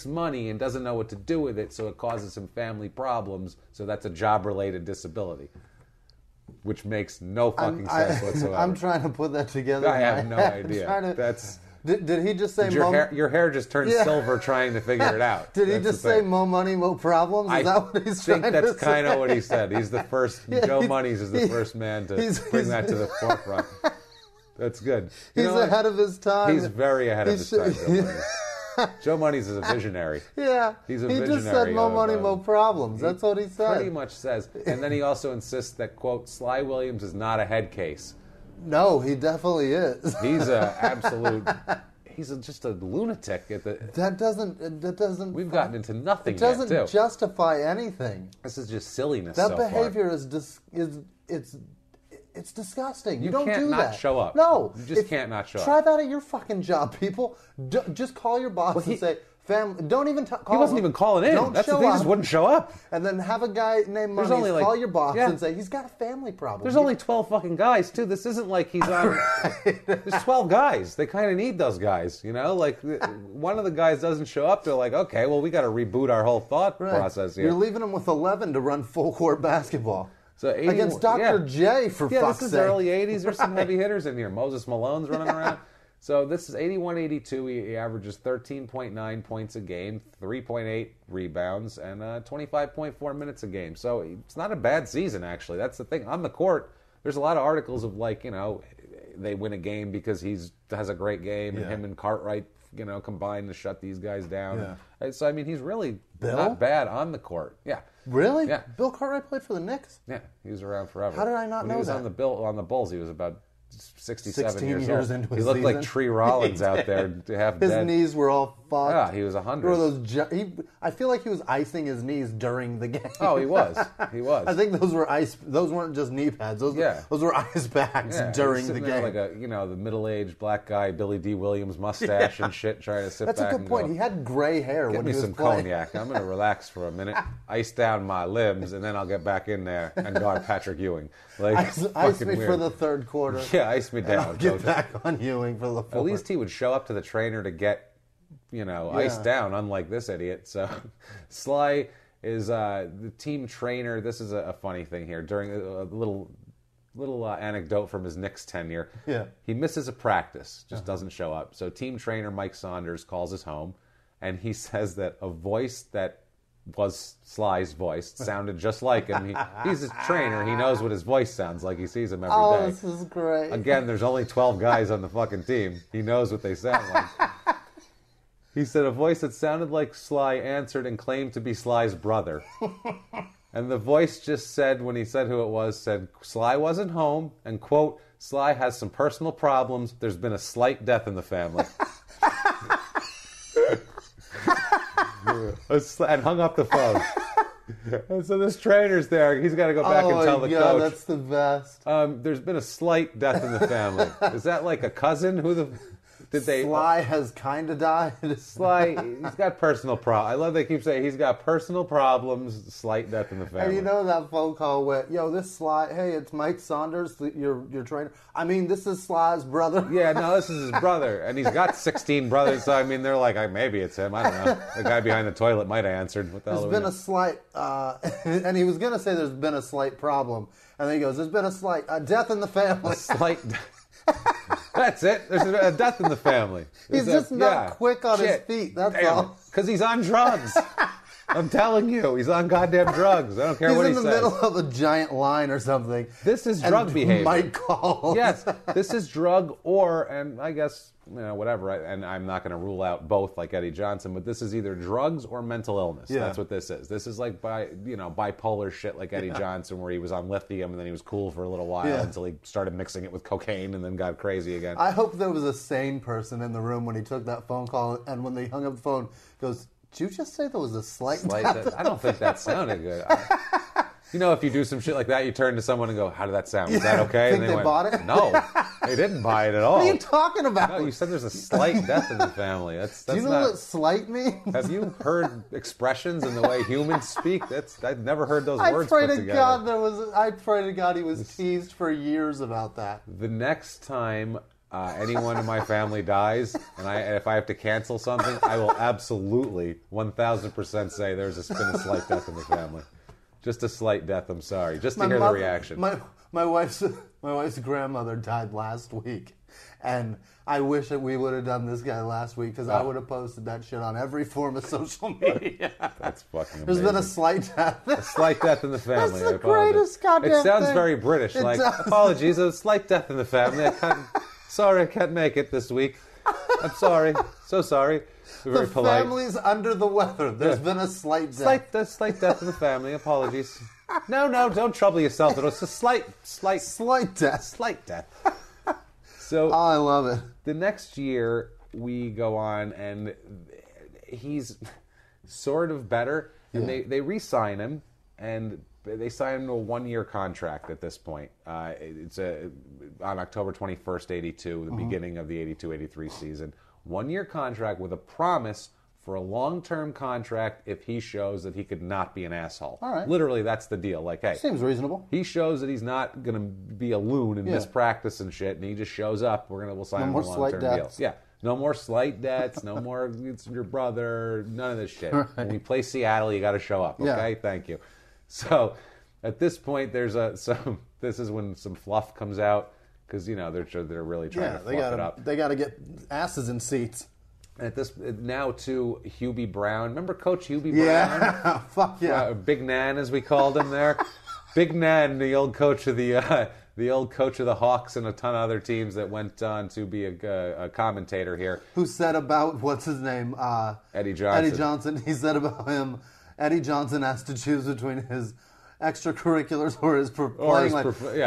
money and doesn't know what to do with it, so it causes him family problems. So that's a job-related disability, which makes no fucking sense whatsoever.
I'm trying to put that together.
I have no idea.
Did he just say
your hair just turned silver trying to figure it out?
Did he just say "mo money, mo problems"? Is that what he's trying to say?
I think that's kind of what he said. He's the first. Joe Monies is the first man to bring that to the forefront. That's good.
He's ahead of his time.
He's very ahead of his time, Joe Monies. Joe Monies is a visionary.
Yeah.
He's a visionary.
He just said "mo money, mo problems." That's what he said.
Pretty much says. And then he also insists that, quote, Sly Williams is not a head case.
No, he definitely is.
He's a absolute... He's just a lunatic.
That doesn't...
We've gotten into nothing
yet,
too.
It doesn't justify anything.
This is just silliness
That behavior it's disgusting. You don't do that.
You can't not show up.
No.
You just can't not show up.
Try that at your fucking job, people. Just call your boss and say, don't even call him.
He wasn't even calling in.
Don't
That's
show
the thing. He
up.
just wouldn't show up.
And then have a guy named Money call your boss and say, he's got a family problem.
There's only 12 fucking guys, too. This isn't like he's on... There's 12 guys. They kind of need those guys, Like, one of the guys doesn't show up, they're like, okay, well, we got to reboot our whole thought process here.
You're leaving him with 11 to run full-court basketball.
So
against Dr. J, for fuck's sake.
Yeah, this is early 80s. There's some heavy hitters in here. Moses Malone's running around. So this is 81-82. He averages 13.9 points a game, 3.8 rebounds, and 25.4 minutes a game. So it's not a bad season, actually. That's the thing. On the court, there's a lot of articles of, like, they win a game because he has a great game, and him and Cartwright, combine to shut these guys down. Yeah. So, I mean, he's really not bad on the court. Yeah.
Really?
Yeah.
Bill Cartwright played for the Knicks?
Yeah, he was around forever.
How did I not know that?
When he was on the Bulls, he was about 67 years old.
Into
he looked like Tree Rollins out there, half
his
dead.
His knees were all fucked.
Yeah, he was 100.
I feel like he was icing his knees during the game.
Oh, he was. He was.
I think those were ice. Those weren't just knee pads. Those were ice bags during the game.
Like the middle-aged black guy, Billy D. Williams mustache and shit, trying to sit back.
That's a good point. He had gray hair when he was playing.
Get me some cognac. I'm going to relax for a minute, ice down my limbs, and then I'll get back in there and guard Patrick Ewing.
Ice me for the third quarter.
Yeah, ice me down.
Get back on Ewing for the fourth.
At least he would show up to the trainer to get, iced down, unlike this idiot. So Sly is the team trainer. This is a funny thing here. During a little anecdote from his Knicks tenure.
Yeah.
He misses a practice, just doesn't show up. So team trainer Mike Saunders calls his home, and he says that a voice that was Sly's voice. It sounded just like him. He's a trainer. He knows what his voice sounds like. He sees him every day.
Oh, this is great.
Again, there's only 12 guys on the fucking team. He knows what they sound like. He said a voice that sounded like Sly answered and claimed to be Sly's brother. And the voice just said, when he said who it was, said, Sly wasn't home, and, quote, Sly has some personal problems. There's been a slight death in the family. And hung up the phone. And so this trainer's there. He's got to go back and tell the coach.
That's the best.
There's been a slight death in the family. Is that like a cousin?
Sly has kind of died.
Sly, he's got personal problems. I love they keep saying he's got personal problems, slight death in the family.
And you know that phone call went, yo, this Sly, hey, it's Mike Saunders, your trainer. I mean, this is Sly's brother.
Yeah, no, this is his brother. And he's got 16 brothers, so I mean, they're like, maybe it's him. I don't know. The guy behind the toilet might have answered. What the hell?
There's been a slight, and he was going to say there's been a slight problem. And then he goes, there's been a slight death in the family.
A slight That's it. There's a death in the family.
He's just not quick on his feet. That's all.
Because he's on drugs. I'm telling you, he's on goddamn drugs. I don't care what he says.
He's in the middle of a giant line or something.
This is drug behavior.
Mike calls.
Yes, this is drug and I guess, whatever. And I'm not going to rule out both like Eddie Johnson, but this is either drugs or mental illness. Yeah. That's what this is. This is like bipolar shit like Eddie Johnson, where he was on lithium and then he was cool for a little while until he started mixing it with cocaine and then got crazy again.
I hope there was a sane person in the room when he took that phone call, and when they hung up the phone, goes, did you just say there was a slight death?
I don't think that sounded good. If you do some shit like that, you turn to someone and go, how did that sound? Was that okay?
Think and they bought it?
No, they didn't buy it at all.
What are you talking about?
No, you said there's a slight death in the family. That's
do you know what slight means?
Have you heard expressions in the way humans speak? I've never heard those words
put
together.
I pray to God he was teased for years about that.
The next time anyone in my family dies, and if I have to cancel something, I will absolutely 1,000% say there's been a slight death in the family. Just a slight death. I'm sorry. Just to hear the reaction.
My wife's grandmother died last week, and I wish that we would have done this guy last week, because I would have posted that shit on every form of social media.
That's fucking amazing.
There's been a slight death.
A slight death in the family.
That's the greatest goddamn thing.
It sounds very British.
It does.
Apologies, a slight death in the family. Sorry, I can't make it this week. I'm sorry. So sorry. Very polite.
Family's under the weather. There's been a slight death.
Slight death in the family. Apologies. No, don't trouble yourself. It's a slight
death.
Slight death. So
I love it.
The next year we go on, and he's sort of better, and they re-sign him, and they sign him to a 1-year contract at this point. It's on October 21st, 82, the beginning of the 82-83 season. 1-year contract with a promise for a long-term contract if he shows that he could not be an asshole.
All right.
Literally, that's the deal. Like, hey,
seems reasonable.
He shows that he's not going to be a loon and miss practice and shit, and he just shows up. We'll sign him a long-term deal. Yeah. No more slight debts. No more it's your brother. None of this shit. Right. When we play Seattle, you got to show up. Okay, thank you. So at this point, this is when some fluff comes out, because they're really trying to fluff it up.
They got to get asses in seats.
And now to Hubie Brown. Remember Coach Hubie Brown?
Yeah, fuck yeah.
Big Nan, as we called him there. Big Nan, the old coach of the Hawks and a ton of other teams that went on to be a commentator here.
Who said about what's his name?
Eddie Johnson.
Eddie Johnson. He said about him, Eddie Johnson has to choose between his extracurriculars or his playing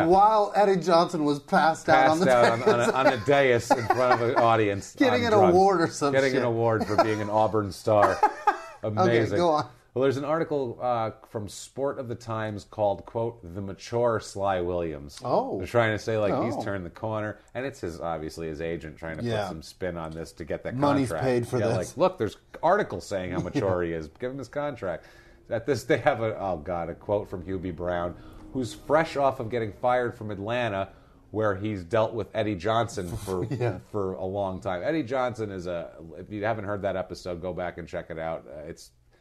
while Eddie Johnson was passed out on
a dais in front of an audience,
getting an award or something.
Getting an award for being an Auburn star. Amazing.
Okay, go on.
Well, there's an article from Sport of the Times called, quote, "The Mature Sly Williams."
Oh.
They're trying to say, he's turned the corner. And it's obviously his agent trying to put some spin on this to get that
money's
contract.
Money's paid for this.
Look, there's articles saying how mature he is. Give him his contract. At this, they have a quote from Hubie Brown, who's fresh off of getting fired from Atlanta, where he's dealt with Eddie Johnson for a long time. Eddie Johnson is if you haven't heard that episode, go back and check it out.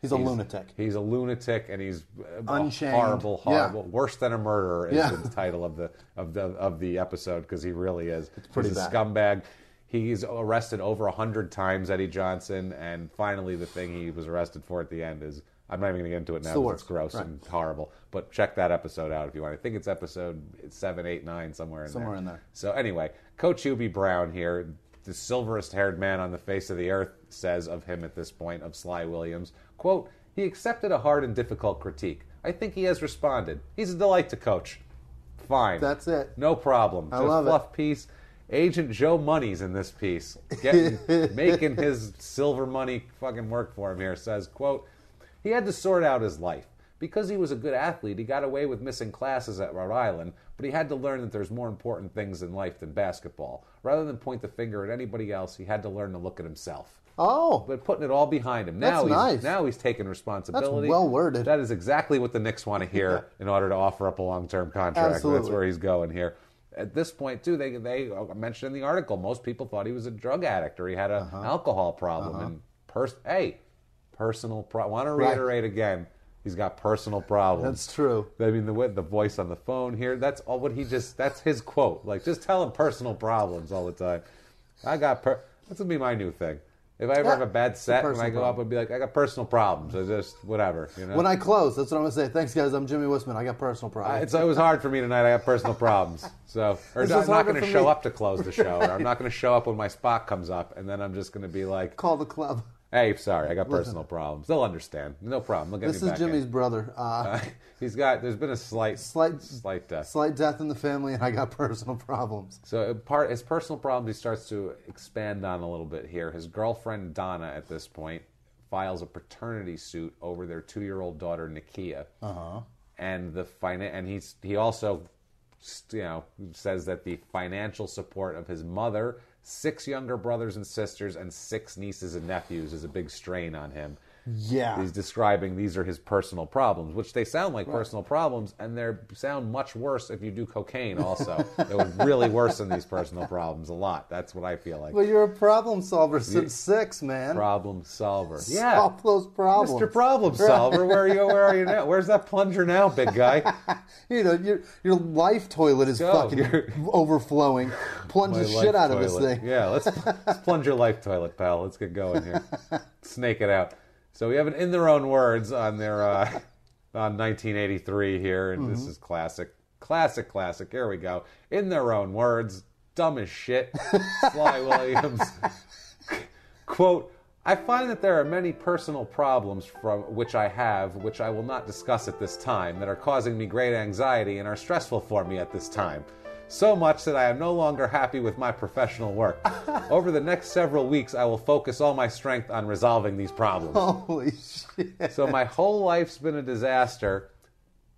He's a lunatic.
He's a lunatic, and he's
Unchained.
horrible. Worse than a murderer is the title of the episode, because he really is.
It's pretty
he's a
bad.
scumbag. He's arrested over 100 times, Eddie Johnson, and finally the thing he was arrested for at the end is, I'm not even going to get into it now because it's gross and horrible, but check that episode out if you want. I think it's episode 7, 8, 9, somewhere in there. So anyway, Coach Hubie Brown here, the silverest-haired man on the face of the earth, says of him at this point, of Sly Williams, quote, he accepted a hard and difficult critique. I think he has responded. He's a delight to coach. Fine.
That's it.
No problem.
I love
fluff piece. Agent Joe Money's in this piece, making his silver money fucking work for him here, says, quote, he had to sort out his life. Because he was a good athlete, he got away with missing classes at Rhode Island, but he had to learn that there's more important things in life than basketball. Rather than point the finger at anybody else, he had to learn to look at himself.
Oh.
But putting it all behind him.
That's nice.
Now he's taking responsibility.
That's well worded.
That is exactly what the Knicks want to hear in order to offer up a long-term contract.
Absolutely.
That's where he's going here. At this point, too, they mentioned in the article, most people thought he was a drug addict or he had an alcohol problem. And personal problem. I want to reiterate again, he's got personal problems. That's
true.
I mean, the voice on the phone here, that's all what that's his quote. Like, just tell him personal problems all the time. That's going to be my new thing. If I ever have a bad set and I go up and be like, I got personal problems, or just whatever, you know.
When I close, that's what I'm going to say. Thanks, guys. I'm Jimmie Whisman. I got personal problems.
It was hard for me tonight. I got personal problems. So, or I'm not going to show up to close the show. Or I'm not going to show up when my spot comes up, and then I'm just going to be like,
call the club.
Hey, sorry, I got personal problems. They'll understand. No problem.
This is Jimmy's brother.
There's been a slight death.
Slight death in the family, and I got personal problems.
So his personal problems he starts to expand on a little bit here. His girlfriend, Donna, at this point, files a paternity suit over their 2-year-old daughter, Nakia. And he also, says that the financial support of his mother, 6 younger brothers and sisters, and 6 nieces and nephews is a big strain on him.
Yeah.
He's describing these are his personal problems, which they sound like personal problems, and they sound much worse if you do cocaine also. It would really worsen these personal problems a lot. That's what I feel like.
Well, you're a problem solver since 6, man.
Problem solver.
Yeah. Solve those problems.
Mr. Problem Solver, where are you now? Where's that plunger now, big guy?
Your life toilet is overflowing. Plunge the shit out of this thing.
Yeah, let's plunge your life toilet, pal. Let's get going here. Snake it out. So we have an In Their Own Words on their on 1983 here, and this is classic. Here we go. In Their Own Words, dumb as shit. Sly Williams. Quote, I find that there are many personal problems which I will not discuss at this time, that are causing me great anxiety and are stressful for me at this time. So much that I am no longer happy with my professional work. Over the next several weeks, I will focus all my strength on resolving these problems.
Holy shit.
So my whole life's been a disaster,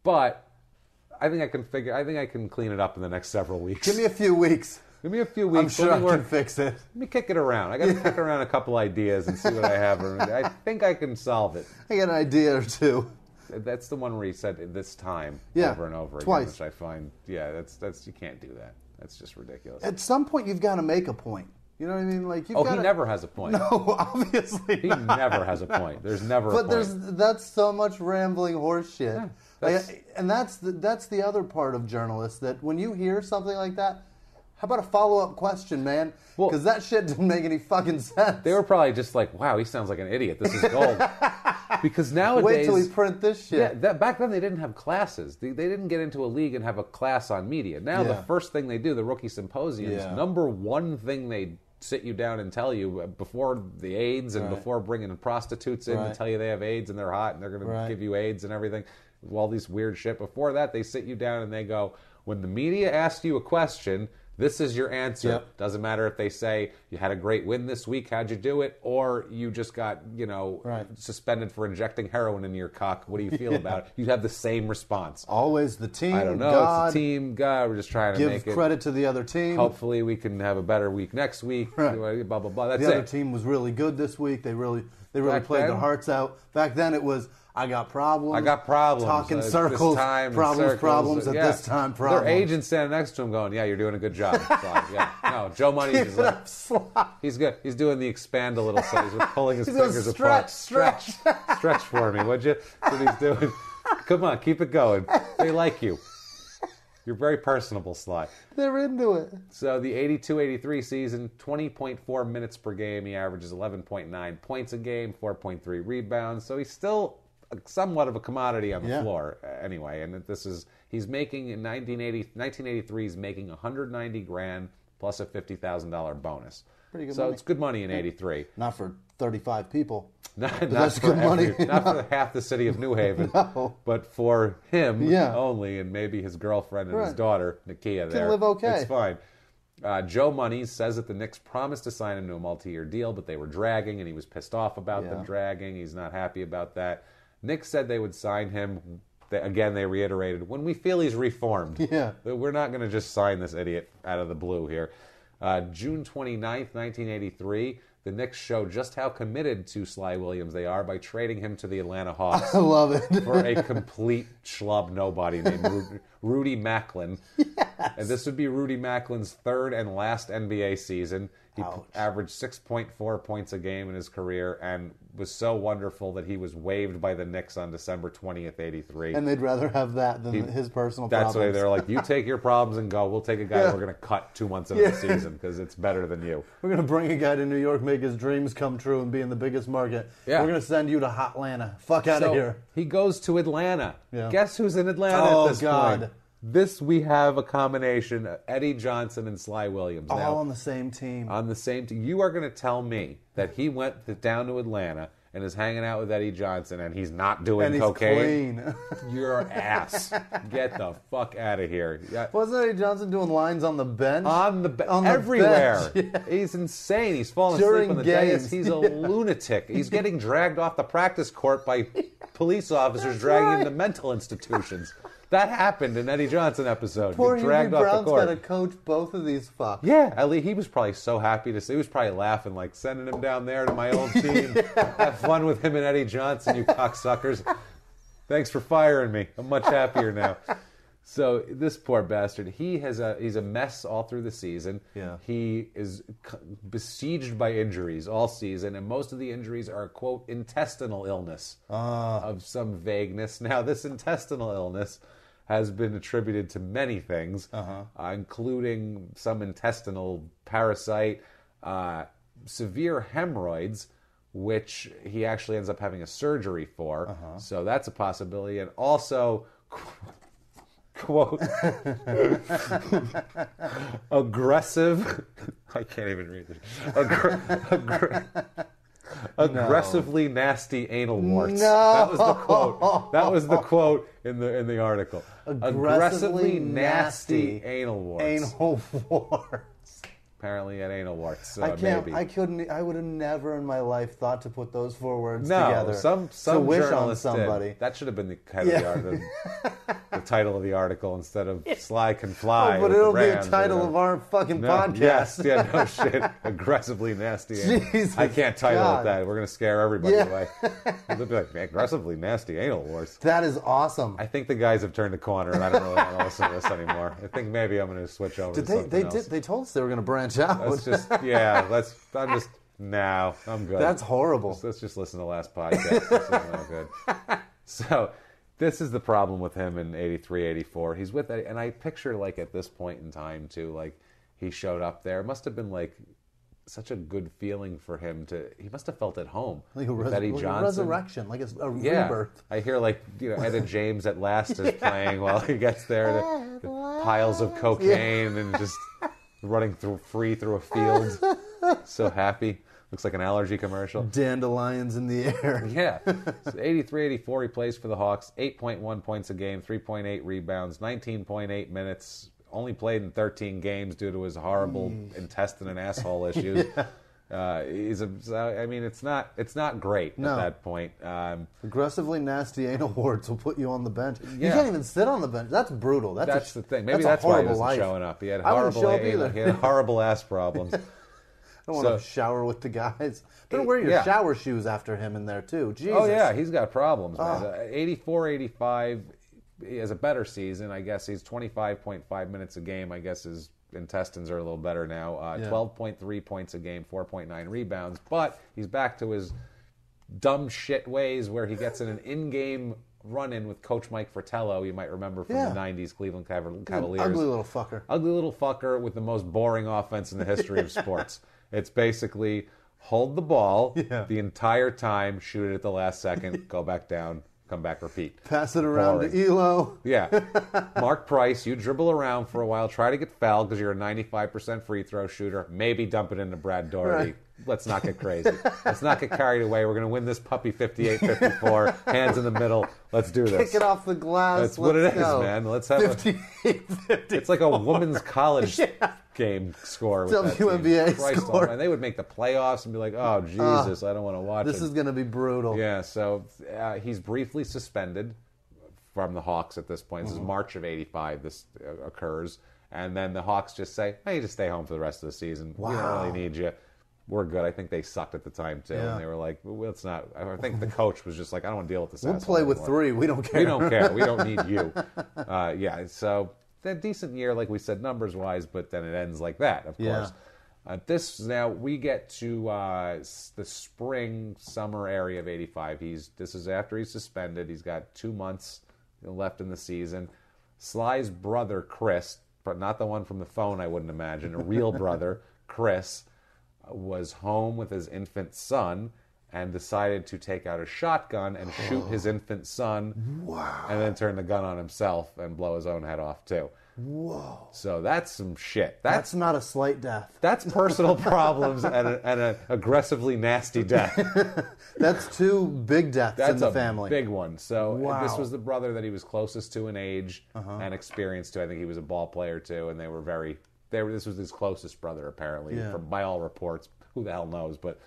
but I think I can clean it up in the next several weeks.
Give me a few weeks.
I'm sure
I can fix it.
Let me kick it around. I got to kick around a couple ideas and see what I have. I think I can solve it.
I got an idea or two.
That's the one where he said this time over and over
twice.
Again, which I find, that's you can't do that. That's just ridiculous.
At some point, you've got to make a point. You know what I mean? Like he
never has a point.
No, obviously
he never has a point. There's never a point.
But that's so much rambling horse shit. Yeah, and that's the other part of journalists, that when you hear something like that, how about a follow-up question, man? Because that shit didn't make any fucking sense.
They were probably just like, wow, he sounds like an idiot. This is gold. Because nowadays...
Wait till we print this shit.
Yeah, back then they didn't have classes. They didn't get into a league and have a class on media. Now the first thing they do, the rookie symposiums, number one thing they sit you down and tell you before the AIDS and before bringing prostitutes in to tell you they have AIDS and they're hot and they're going to give you AIDS and everything, all these weird shit. Before that, they sit you down and they go, when the media asks you a question... This is your answer.
Yep.
Doesn't matter if they say you had a great win this week, how'd you do it? Or you just got, suspended for injecting heroin into your cock. What do you feel about it? You have the same response.
Always the team.
I don't know.
God,
it's the team. God, we're just trying to make it.
Give credit to the other team.
Hopefully we can have a better week next week.
Right.
Blah, blah, blah. That's
the other team was really good this week. They really played their hearts out. Back then it was... I got problems. Talking circles. Problems. At this time, problems.
Their agent standing next to him going, yeah, you're doing a good job. No, Joe Money is like, he's good. He's doing the expand a little, so he's pulling his fingers apart.
Stretch
for me, would you? That's what he's doing. Come on, keep it going. They like you. You're very personable, Sly.
They're into it.
So the 82-83 season, 20.4 minutes per game. He averages 11.9 points a game, 4.3 rebounds. So he's still somewhat of a commodity on the floor anyway. And he's making in 1983, he's making $190,000 plus a $50,000 bonus.
Pretty good
so
money.
It's good money in 83.
Not for 35 people.
Not
that's
for
good money.
Not for half the city of New Haven, but for him only, and maybe his girlfriend and his daughter, Nakia.
Can live okay.
It's fine. Joe Money says that the Knicks promised to sign him to a multi-year deal, but they were dragging, and he was pissed off about them dragging. He's not happy about that. Knicks said they would sign him. Again, they reiterated, when we feel he's reformed.
Yeah.
We're not going to just sign this idiot out of the blue here. June 29th, 1983, the Knicks show just how committed to Sly Williams they are by trading him to the Atlanta Hawks.
I love it.
For a complete schlub nobody named Rudy Macklin.
Yes.
And this would be Rudy Macklin's third and last NBA season. He averaged 6.4 points a game in his career and was so wonderful that he was waived by the Knicks on December 20th, 83.
And they'd rather have that than his personal problems.
That's why they're like, you take your problems and go. We'll take a guy we're going to cut 2 months into the season because it's better than you.
We're going to bring a guy to New York, make his dreams come true, and be in the biggest market.
Yeah.
We're going to send you to Hotlanta. Fuck out of here.
He goes to Atlanta.
Yeah.
Guess who's in Atlanta at this
God.
point? We have a combination of Eddie Johnson and Sly Williams.
All
now,
on the same team.
On the same team. You are going to tell me that he went down to Atlanta and is hanging out with Eddie Johnson and he's not doing
and he's
cocaine?
Clean.
You're an ass. Get the fuck out of here.
Wasn't Eddie Johnson doing lines on the bench?
Everywhere.
Bench, yeah.
He's insane. He's falling
During
asleep on the
games.
dais. He's a lunatic. He's getting dragged off the practice court by police officers dragging him to mental institutions. That happened in Eddie Johnson episode.
Poor
dragged
Hubie
off
Brown's
the court.
got to coach both of these fucks.
Yeah, at least he was probably so happy to see. He was probably laughing, like, sending him down there to my old team. Have fun with him and Eddie Johnson, you cocksuckers. Thanks for firing me. I'm much happier now. So this poor bastard, he's a mess all through the season.
Yeah.
He is besieged by injuries all season, and most of the injuries are, quote, intestinal illness of some vagueness. Now, this intestinal illness has been attributed to many things, including some intestinal parasite, severe hemorrhoids, which he actually ends up having a surgery for. So that's a possibility. And also, quote, aggressive, I can't even read this, aggressively nasty anal warts.
No.
That was the quote. That was the quote in the article. Aggressively nasty anal warts.
Anal warts.
Apparently, at anal warts.
I can't.
Maybe.
I couldn't. I would have never in my life thought to put those four words
No,
together.
some
to wish on
journalists
somebody.
did. That should have been the head of the title of the article instead of "Sly Can Fly."
But it'll be the title of our fucking podcast.
Yes, yeah, no shit. Aggressively nasty.
Jesus
I can't title
God.
it that. We're going to scare everybody
Yeah.
away. They'll be like, aggressively nasty anal wars.
That is awesome.
I think the guys have turned the corner, and I don't really want to listen to this anymore. I think maybe I'm going to switch over to something else.
They told us they were going to branch out.
Let's just, I'm good.
That's horrible.
Let's just listen to the last podcast. This is no good. So, this is the problem with him in 83, 84. He's with Eddie, and I picture, like, at this point in time, too, like, he showed up there. It must have been, like, such a good feeling for him he must have felt at home.
Like a
with Eddie Johnson.
a resurrection, like a
Yeah.
rebirth.
I hear, like, Etta James at last is playing while he gets there. The piles of cocaine and just running free through a field. So happy. Looks like an allergy commercial.
Dandelions in the air.
Yeah. So 83, 84, he plays for the Hawks. 8.1 points a game, 3.8 rebounds, 19.8 minutes. Only played in 13 games due to his horrible intestine and asshole issues. Yeah. It's not great at that point.
Aggressively nasty anal warts will put you on the bench.
Yeah.
You can't even sit on the bench. That's brutal.
That's the thing. Maybe that's why he wasn't
life.
showing up. He had
I wouldn't show up
horrible,
either.
he had horrible ass problems.
I don't want to shower with the guys. Better wear your shower shoes after him in there, too. Jesus.
Oh, yeah. He's got problems, man. 84, 85, he has a better season. I guess he's 25.5 minutes a game. I guess his intestines are a little better now. 12.3 points a game, 4.9 rebounds. But he's back to his dumb shit ways where he gets in an in-game run-in with Coach Mike Fratello, you might remember from the 90s Cleveland Cavaliers.
Ugly little fucker.
Ugly little fucker with the most boring offense in the history of sports. It's basically hold the ball the entire time, shoot it at the last second, go back down, come back, repeat.
Pass it around to Elo.
Yeah. Mark Price, you dribble around for a while, try to get fouled because you're a 95% free throw shooter, maybe dump it into Brad Doherty.
Right.
Let's not get crazy. Let's not get carried away. We're going to win this puppy 58-54. Hands in the middle. Let's do this.
Kick it off the glass.
That's what it is, man. Let's have
58-54.
It's like a women's college game score. With
WNBA score.
And they would make the playoffs and be like, oh, Jesus, I don't want to watch
This is going to be brutal.
Yeah, so he's briefly suspended from the Hawks at this point. This is March of 85 this occurs. And then the Hawks just say, hey, you just stay home for the rest of the season.
Wow.
We don't really need you. We're good. I think they sucked at the time, too. And they were like, well, it's not. I think the coach was just like, I don't want to deal with this.
We'll play with
anymore.
3. We don't care.
We don't care. We don't need you. So a decent year, like we said, numbers-wise, but then it ends like that, of course. Now we get to the spring, summer area of 85. This is after he's suspended. He's got 2 months left in the season. Sly's brother, Chris, but not the one from the phone, I wouldn't imagine, a real brother, Chris, was home with his infant son and decided to take out a shotgun and shoot his infant son and then turn the gun on himself and blow his own head off, too.
Whoa.
So that's some shit.
That's not a slight death.
That's personal problems and an aggressively nasty death.
That's 2 big deaths in the family.
That's a big one. So this was the brother that he was closest to in age and experience to. I think he was a ball player, too, and this was his closest brother, apparently, by all reports. Who the hell knows? But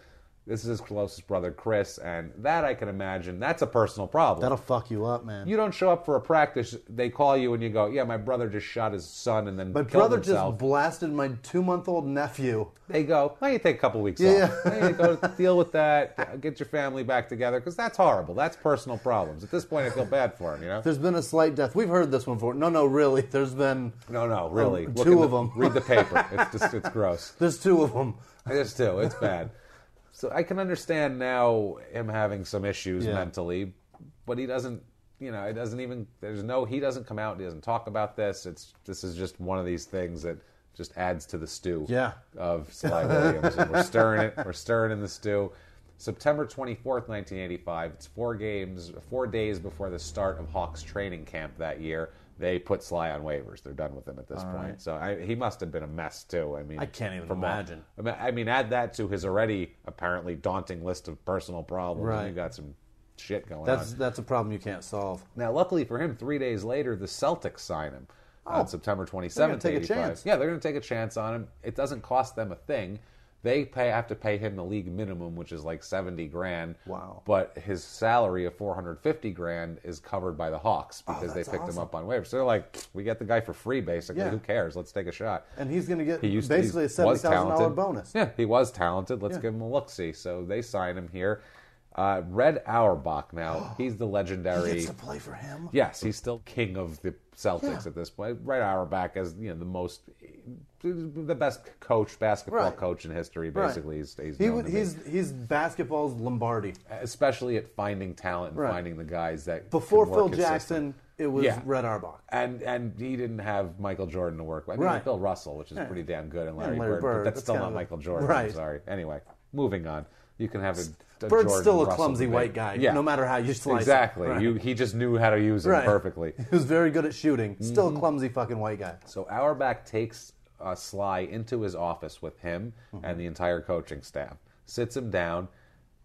this is his closest brother, Chris, and that I can imagine, that's a personal problem.
That'll fuck you up, man.
You don't show up for a practice, they call you and you go, yeah, my brother just shot his son and then
my
killed
brother
himself.
Just blasted my 2-month-old nephew.
They go, why don't you take a couple weeks off? Why don't you go deal with that, get your family back together, because that's horrible. That's personal problems. At this point, I feel bad for him, you know?
There's been a slight death. We've heard this one before. No, really. There's been...
No, really.
2 of them.
Read the paper. It's gross.
There's 2 of them.
There's 2. It's bad. So I can understand now him having some issues mentally, but he doesn't, he doesn't come out, he doesn't talk about this. This is just one of these things that just adds to the stew of Sly Williams. And we're stirring in the stew. September 24th, 1985, it's 4 days before the start of Hawks training camp that year. They put Sly on waivers. They're done with him at this point. Right. So he must have been a mess, too. I mean,
I can't even imagine.
Add that to his already apparently daunting list of personal problems.
Right.
And you got some shit going on.
That's a problem you can't solve.
Now, luckily for him, 3 days later, the Celtics sign him on September 27th, they're
going to take a chance.
Yeah, they're going to take a chance on him. It doesn't cost them a thing. They have to pay him the league minimum, which is like $70,000.
Wow!
But his salary of $450,000 is covered by the Hawks because they picked him up on waivers. So they're like, we get the guy for free, basically. Yeah. Who cares? Let's take a shot.
And he's going to get basically a $70,000 bonus.
Yeah, he was talented. Let's give him a look-see. So they sign him here. Red Auerbach now, he's the legendary...
He gets to play for him?
Yes, he's still king of the Celtics at this point. Red Auerbach is the best basketball coach in history, basically.
Right. He's basketball's Lombardi.
Especially at finding talent and finding the guys that
before Phil Jackson, it was Red Auerbach.
And he didn't have Michael Jordan to work with. I mean, Bill Russell, which is pretty damn good, and Larry Bird, but that's still not Michael Jordan. Right. I'm sorry. Anyway, moving on. You can have a
Bird's
Jordan,
still a
Russell
clumsy
debate.
white guy, no matter how you slice
exactly.
it. Exactly.
He just knew how to use him perfectly.
He was very good at shooting. Still a clumsy fucking white guy.
So Auerbach takes Sly into his office with him and the entire coaching staff, sits him down,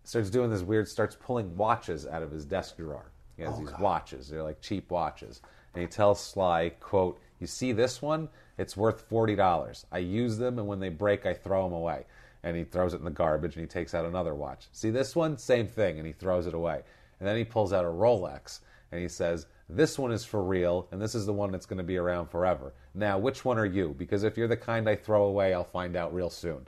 starts doing this weird, starts pulling watches out of his desk drawer. He has these watches. They're like cheap watches. And he tells Sly, quote, "You see this one? It's worth $40. I use them, and when they break, I throw them away." And he throws it in the garbage, and he takes out another watch. See this one? Same thing, and he throws it away. And then he pulls out a Rolex, and he says, "This one is for real, and this is the one that's going to be around forever. Now, which one are you? Because if you're the kind I throw away, I'll find out real soon."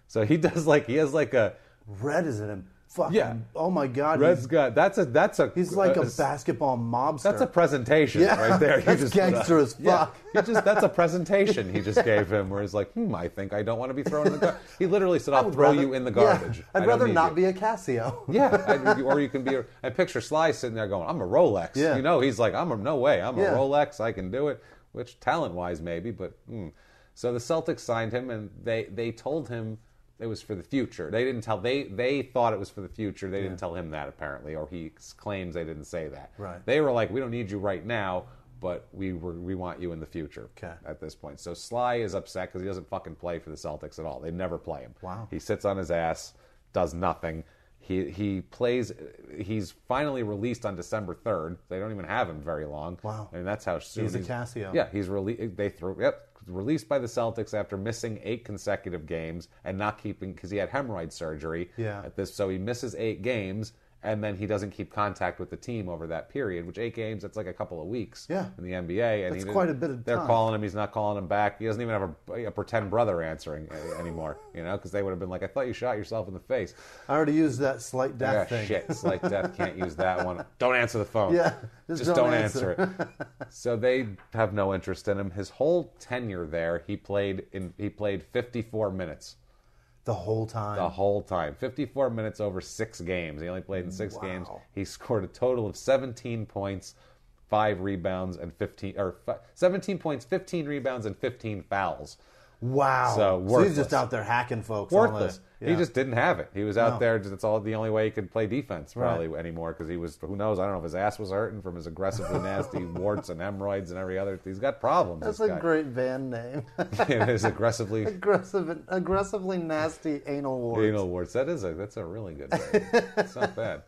So he has like a...
Red is an fucking,
Yeah.
oh my God.
Red's got, that's a.
He's like a basketball mobster.
That's a presentation right there.
That's gangster as fuck.
That's a presentation he just gave him where he's like, I think I don't want to be thrown in the garbage. He literally said, I'll throw you in the garbage.
Yeah, I'd rather not be a Casio.
Yeah, or you can be I picture Sly sitting there going, I'm a Rolex.
Yeah.
You know, he's like, no way, I'm a Rolex, I can do it. Which talent-wise maybe, but... So the Celtics signed him, and they told him it was for the future. They didn't tell. They thought it was for the future. They didn't tell him that apparently, or he claims they didn't say that.
Right.
They were like, we don't need you right now, but we want you in the future.
Okay. At
this point, so Sly is upset because he doesn't fucking play for the Celtics at all. They never play him.
Wow.
He sits on his ass, does nothing. He plays. He's finally released on December 3rd. They don't even have him very long.
Wow.
I mean, that's how soon
he's a Casio.
Yeah, he's released by the Celtics after missing 8 consecutive games and not keeping, because he had hemorrhoid surgery.
Yeah.
So he misses 8 games, and then he doesn't keep contact with the team over that period. Which 8 games, that's like a couple of weeks.
Yeah.
In the NBA, and
that's quite a bit of time.
They're calling him. He's not calling him back. He doesn't even have a pretend brother answering anymore. Because they would have been like, I thought you shot yourself in the face.
I already used that slight death thing.
Shit, slight death, can't use that one. Don't answer the phone.
Yeah,
just don't answer it. So they have no interest in him. His whole tenure there, he played 54 minutes.
The whole time.
The whole time. 54 minutes over 6 games. He only played in 6 games. He scored a total of 17 points, 5 rebounds, and 17 points, 15 rebounds, and 15 fouls.
Wow.
So
he's just out there hacking folks.
Worthless. He just didn't have it. He was out there. That's the only way he could play defense probably anymore, because he was, who knows, I don't know if his ass was hurting from his aggressively nasty warts and hemorrhoids and every other. He's got problems.
That's a great band name.
It is aggressively
nasty anal warts.
Anal warts. That's a really good name. It's not bad.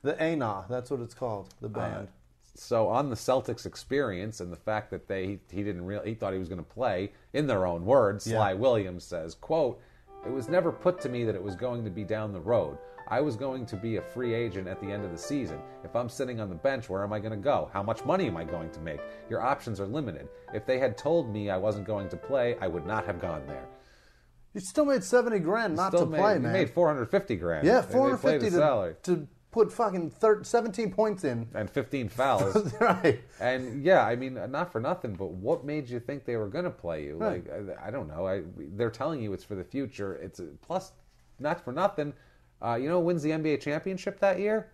The ANA, that's what it's called, the band.
So on the Celtics' experience and the fact that he thought he was going to play, in their own words, Sly Williams says, quote, "It was never put to me that it was going to be down the road. I was going to be a free agent at the end of the season. If I'm sitting on the bench, where am I going to go? How much money am I going to make? Your options are limited. If they had told me I wasn't going to play, I would not have gone there."
You still made $70,000 not to play, man.
You made $450,000.
Yeah, $450 to put fucking 17 points in.
And 15 fouls.
Right.
And yeah, I mean, not for nothing, but what made you think they were going to play you?
Right.
Like, I don't know. They're telling you it's for the future. It's plus, not for nothing. You know who wins the NBA championship that year?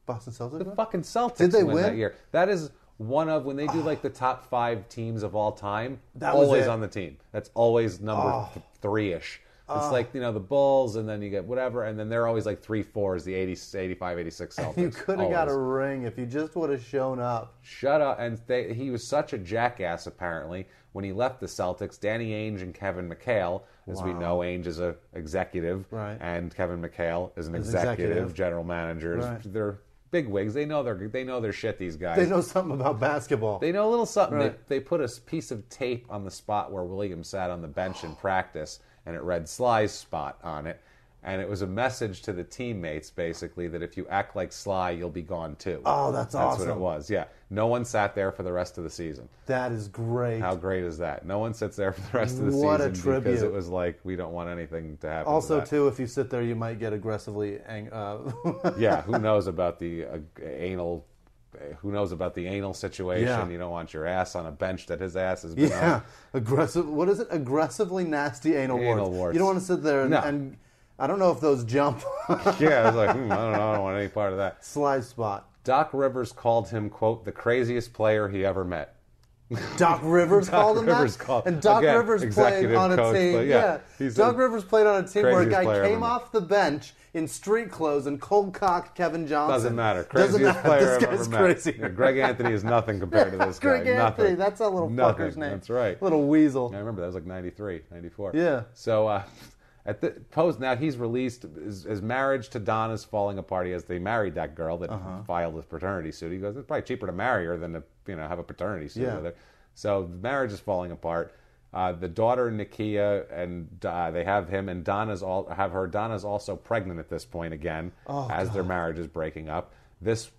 Boston Celtics?
The fucking Celtics.
Did they
win
win
that year? That is one of, when they do like the top 5 teams of all time,
that was
always
it.
on the team. That's always number 3-ish. It's like, the Bulls, and then you get whatever, and then they're always like 3-4s, the 80, 85, 86 Celtics.
You could have got a ring if you just would have shown up.
Shut up. And he was such a jackass, apparently. When he left the Celtics, Danny Ainge and Kevin McHale, as we know, Ainge is an executive, and Kevin McHale is an executive, general manager.
Right.
They're big wigs. They know their shit, these guys.
They know something about basketball.
They know a little something.
Right.
They put a piece of tape on the spot where Williams sat on the bench in practice, and it read Sly's spot on it. And it was a message to the teammates, basically, that if you act like Sly, you'll be gone too.
Oh, that's awesome.
That's what it was, yeah. No one sat there for the rest of the season.
That is great.
How great is that? No one sits there for the rest of the season.
What a tribute.
Because it was like, we don't want anything to happen
Also,
to that.
too, if you sit there, you might get aggressively...
Yeah, who knows about the anal... Who knows about the anal situation?
Yeah.
You don't want your ass on a bench that his ass has been on.
Aggressive. What is it? Aggressively nasty anal warts. You don't want to sit there and I don't know if those jump.
Yeah, I was like, I don't know. I don't want any part of that.
Sly spot.
Doc Rivers called him, quote, the craziest player he ever met.
Doc Rivers called him that? And Doc Rivers played on a team. Doc Rivers played on a team where a guy came off the bench in street clothes and cold-cocked Kevin Johnson.
Doesn't matter. Craziest player I've ever met.
Crazy.
Yeah, Greg Anthony is nothing compared to this guy.
Greg Anthony,
nothing.
That's a little fucker's name.
That's right.
Little weasel.
Yeah, I remember that was like 93, 94.
Yeah.
So at the post, now he's released. His marriage to Donna's falling apart. They married that girl that filed a paternity suit. He goes, it's probably cheaper to marry her than to have a paternity suit with her. So the marriage is falling apart. The daughter Nakia, and they have him, and Donna's also pregnant at this point again, their marriage is breaking up. This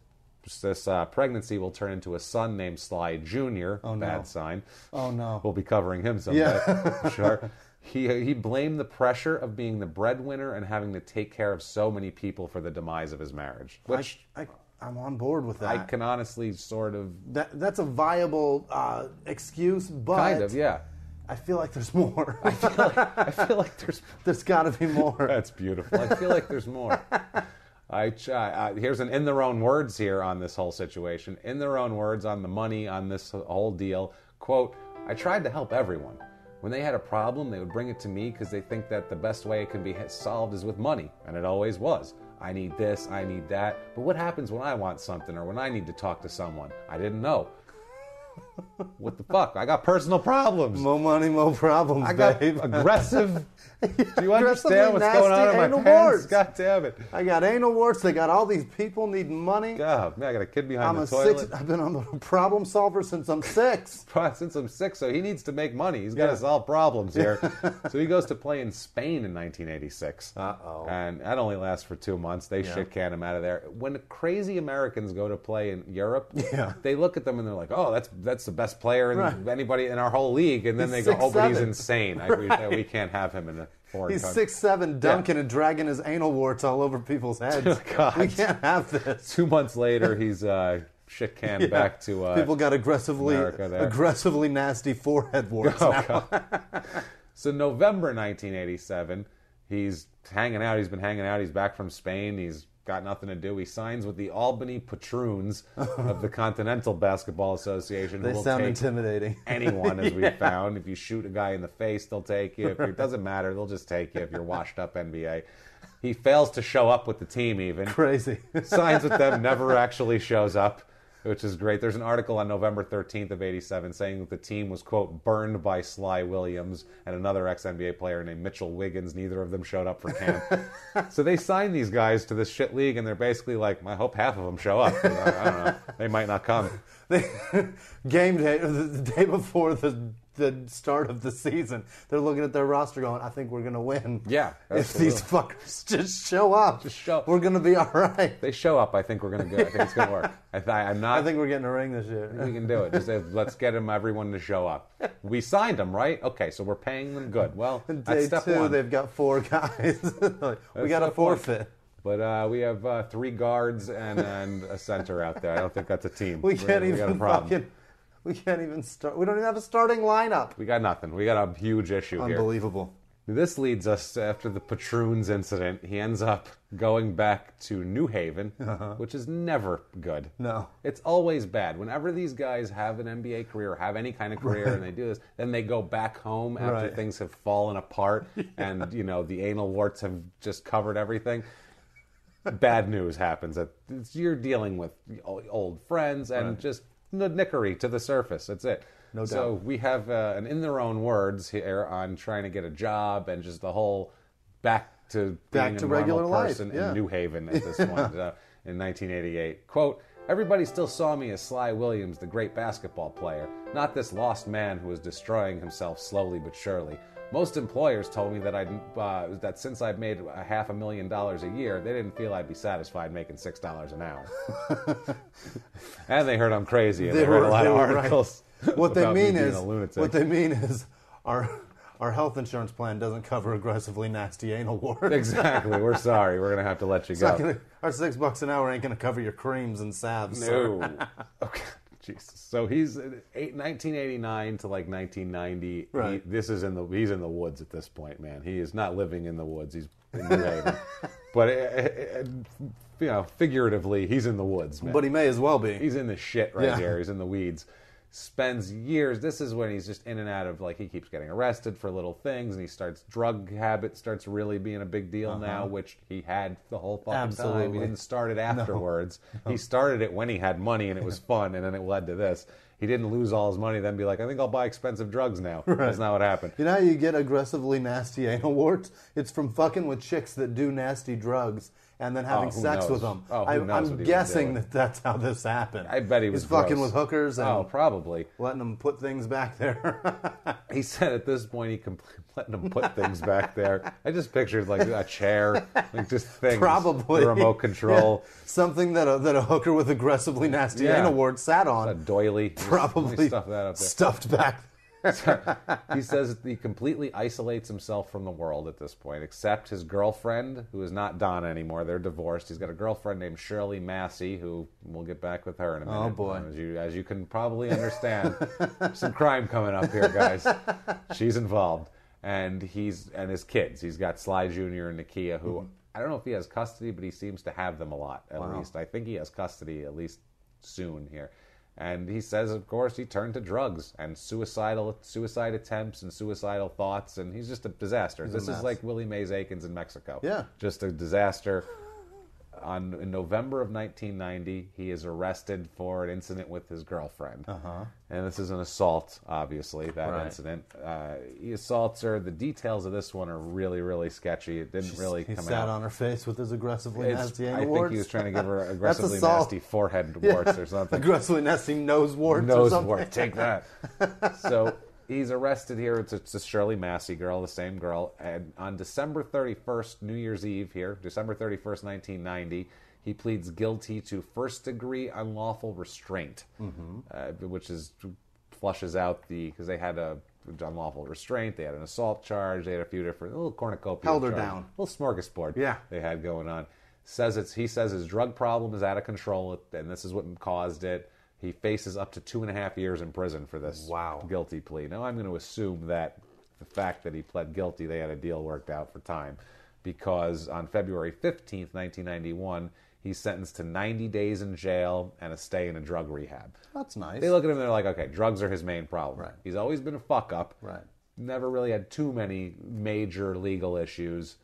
pregnancy will turn into a son named Sly Jr. Bad sign.
Oh no!
We'll be covering him someday.
Yeah.
Sure. He blamed the pressure of being the breadwinner and having to take care of so many people for the demise of his marriage. Which
I'm on board with that.
I can honestly sort of...
That's a viable excuse, but...
Kind of, yeah.
I feel like there's more.
I feel like
there's got to be more.
That's beautiful. I feel like there's more. Here's an in their own words here on this whole situation. In their own words on the money, on this whole deal. Quote, I tried to help everyone. When they had a problem, they would bring it to me because they think that the best way it can be solved is with money. And it always was. I need this, I need that. But what happens when I want something or when I need to talk to someone? I didn't know. What the fuck? I got personal problems.
More money, more problems,
I got
babe.
aggressive. Do you understand what's going on in my pants?
Warts.
God damn it.
I got anal warts. They got all these people needing money.
God, man, I got a kid behind the toilet.
I've been a problem solver since I'm 6.
Since I'm 6, so he needs to make money. He's got to solve problems here. So he goes to play in Spain in 1986.
Uh-oh.
And that only lasts for 2 months. They shit can him out of there. When crazy Americans go to play in Europe, they look at them and they're like, oh, that's the best player in anybody in our whole league. And then they go, oh, but he's insane. We can't have him in a foreign country.
He's 6'7", dunking and dragging his anal warts all over people's heads.
God.
We can't have this.
2 months later, he's shit canned back to
people got aggressively nasty forehead warts now.
So November 1987, he's hanging out. He's been hanging out. He's back from Spain. He's got nothing to do. He signs with the Albany Patroons of the Continental Basketball Association.
They sound intimidating.
Anyone, as we found. If you shoot a guy in the face, they'll take you. If it doesn't matter, they'll just take you if you're washed up NBA. He fails to show up with the team even.
Crazy.
Signs with them, never actually shows up, which is great. There's an article on November 13th of 87 saying that the team was, quote, burned by Sly Williams and another ex-NBA player named Mitchell Wiggins. Neither of them showed up for camp. So they signed these guys to this shit league, and they're basically like, I hope half of them show up. I don't know. They might not come.
Game day, the day before the start of the season, they're looking at their roster going, I think we're going to win.
Yeah.
If these fuckers just show up, we're going to be all right.
They show up, I think we're going to go. I think it's going to work. I
think we're getting a ring this year.
We can do it. Just let's get everyone to show up. We signed them, right? Okay, so we're paying them good. Well,
day
step
2,
1.
they've got 4 guys. We got a forfeit.
But we have 3 guards and a center out there. I don't think that's a team.
We can't even start. We don't even have a starting lineup.
We got nothing. We got a huge issue here.
Unbelievable.
This leads us, after the Patroons incident, he ends up going back to New Haven, which is never good.
No.
It's always bad. Whenever these guys have an NBA career or have any kind of career and they do this, then they go back home after things have fallen apart and, the anal warts have just covered everything. Bad news happens. You're dealing with old friends and just nickery to the surface. That's it.
No doubt.
So we have an in their own words here on trying to get a job and just the whole back to being a
regular
normal person
life.
in New Haven at this point in 1988. Quote, everybody still saw me as Sly Williams, the great basketball player, not this lost man who was destroying himself slowly but surely. Most employers told me that since I've made $500,000 a year, they didn't feel I'd be satisfied making $6 an hour. And they heard I'm crazy, and they read a lot of articles.
Right. What they mean is our health insurance plan doesn't cover aggressively nasty anal warts.
Exactly. We're sorry. We're gonna have to let you go.
Our $6 an hour ain't gonna cover your creams and salves.
No. Okay. Jesus. So he's 1989 to like 1990.
Right.
He's in the woods at this point, man. He is not living in the woods. He's in New Haven. But figuratively, he's in the woods, man.
But he may as well be.
He's in the shit right here. He's in the weeds. Spends years. This is when he's just in and out of, he keeps getting arrested for little things, and he starts drug habit starts really being a big deal now, which he had the whole fucking time. He didn't start it afterwards. No. He started it when he had money and it was fun, and then it led to this. He didn't lose all his money, then be like, I think I'll buy expensive drugs now. Right. That's not what happened.
You know how you get aggressively nasty anal warts? It's from fucking with chicks that do nasty drugs and then having sex with them. I'm guessing that that's how this happened.
I bet he was
fucking with hookers and
probably
letting them put things back there.
He said at this point letting them put things back there. I just pictured a chair, just things.
Probably
the remote control,
something that a hooker with aggressively nasty anal warts sat on.
A doily,
probably
stuff that up there.
Stuffed back.
So, he says he completely isolates himself from the world at this point, except his girlfriend, who is not Donna anymore. They're divorced. He's got a girlfriend named Shirley Massey, who we'll get back with her in a minute.
Oh, boy.
As you can probably understand, some crime coming up here, guys. She's involved. And his kids. He's got Sly Jr. and Nakia, who I don't know if he has custody, but he seems to have them a lot, at least. I think he has custody at least soon here. And he says, of course, he turned to drugs and suicide attempts and suicidal thoughts, and he's just a disaster. This is like Willie Mays Aikens in Mexico.
Yeah.
Just a disaster. In November of 1990, he is arrested for an incident with his girlfriend. And this is an assault, obviously, that incident. He assaults her. The details of this one are really, really sketchy. It didn't really come out.
He sat on her face with his aggressively nasty anal warts.
I think he was trying to give her aggressively nasty forehead warts or something.
Aggressively nasty nose warts or something.
Nose wart, take that. So he's arrested here. It's a Shirley Massey girl, the same girl. And on December 31st, New Year's Eve here, December 31st, 1990, he pleads guilty to first-degree unlawful restraint, which flushes out because they had a unlawful restraint, they had an assault charge, they had a few different little cornucopia.
Held her down.
Little smorgasbord.
Yeah.
They had going on. He says his drug problem is out of control, and this is what caused it. He faces up to 2.5 years in prison for this guilty plea. Now, I'm going to assume that the fact that he pled guilty, they had a deal worked out for time, because on February 15th, 1991, he's sentenced to 90 days in jail and a stay in a drug rehab.
That's nice.
They look at him and they're like, okay, drugs are his main problem.
Right.
He's always been a fuck-up.
Right.
Never really had too many major legal issues.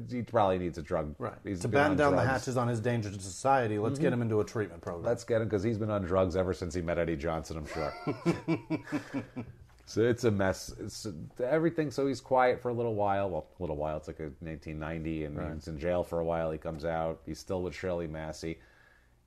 He probably needs a drug.
Right.
He's
to
been
batten down
drugs.
the hatches on his danger to society, let's get him into a treatment program.
Let's get him, because he's been on drugs ever since he met Eddie Johnson, I'm sure. So it's a mess. It's everything. So he's quiet for a little while. Well, a little while. It's like 1990, and he's in jail for a while. He comes out. He's still with Shirley Massey.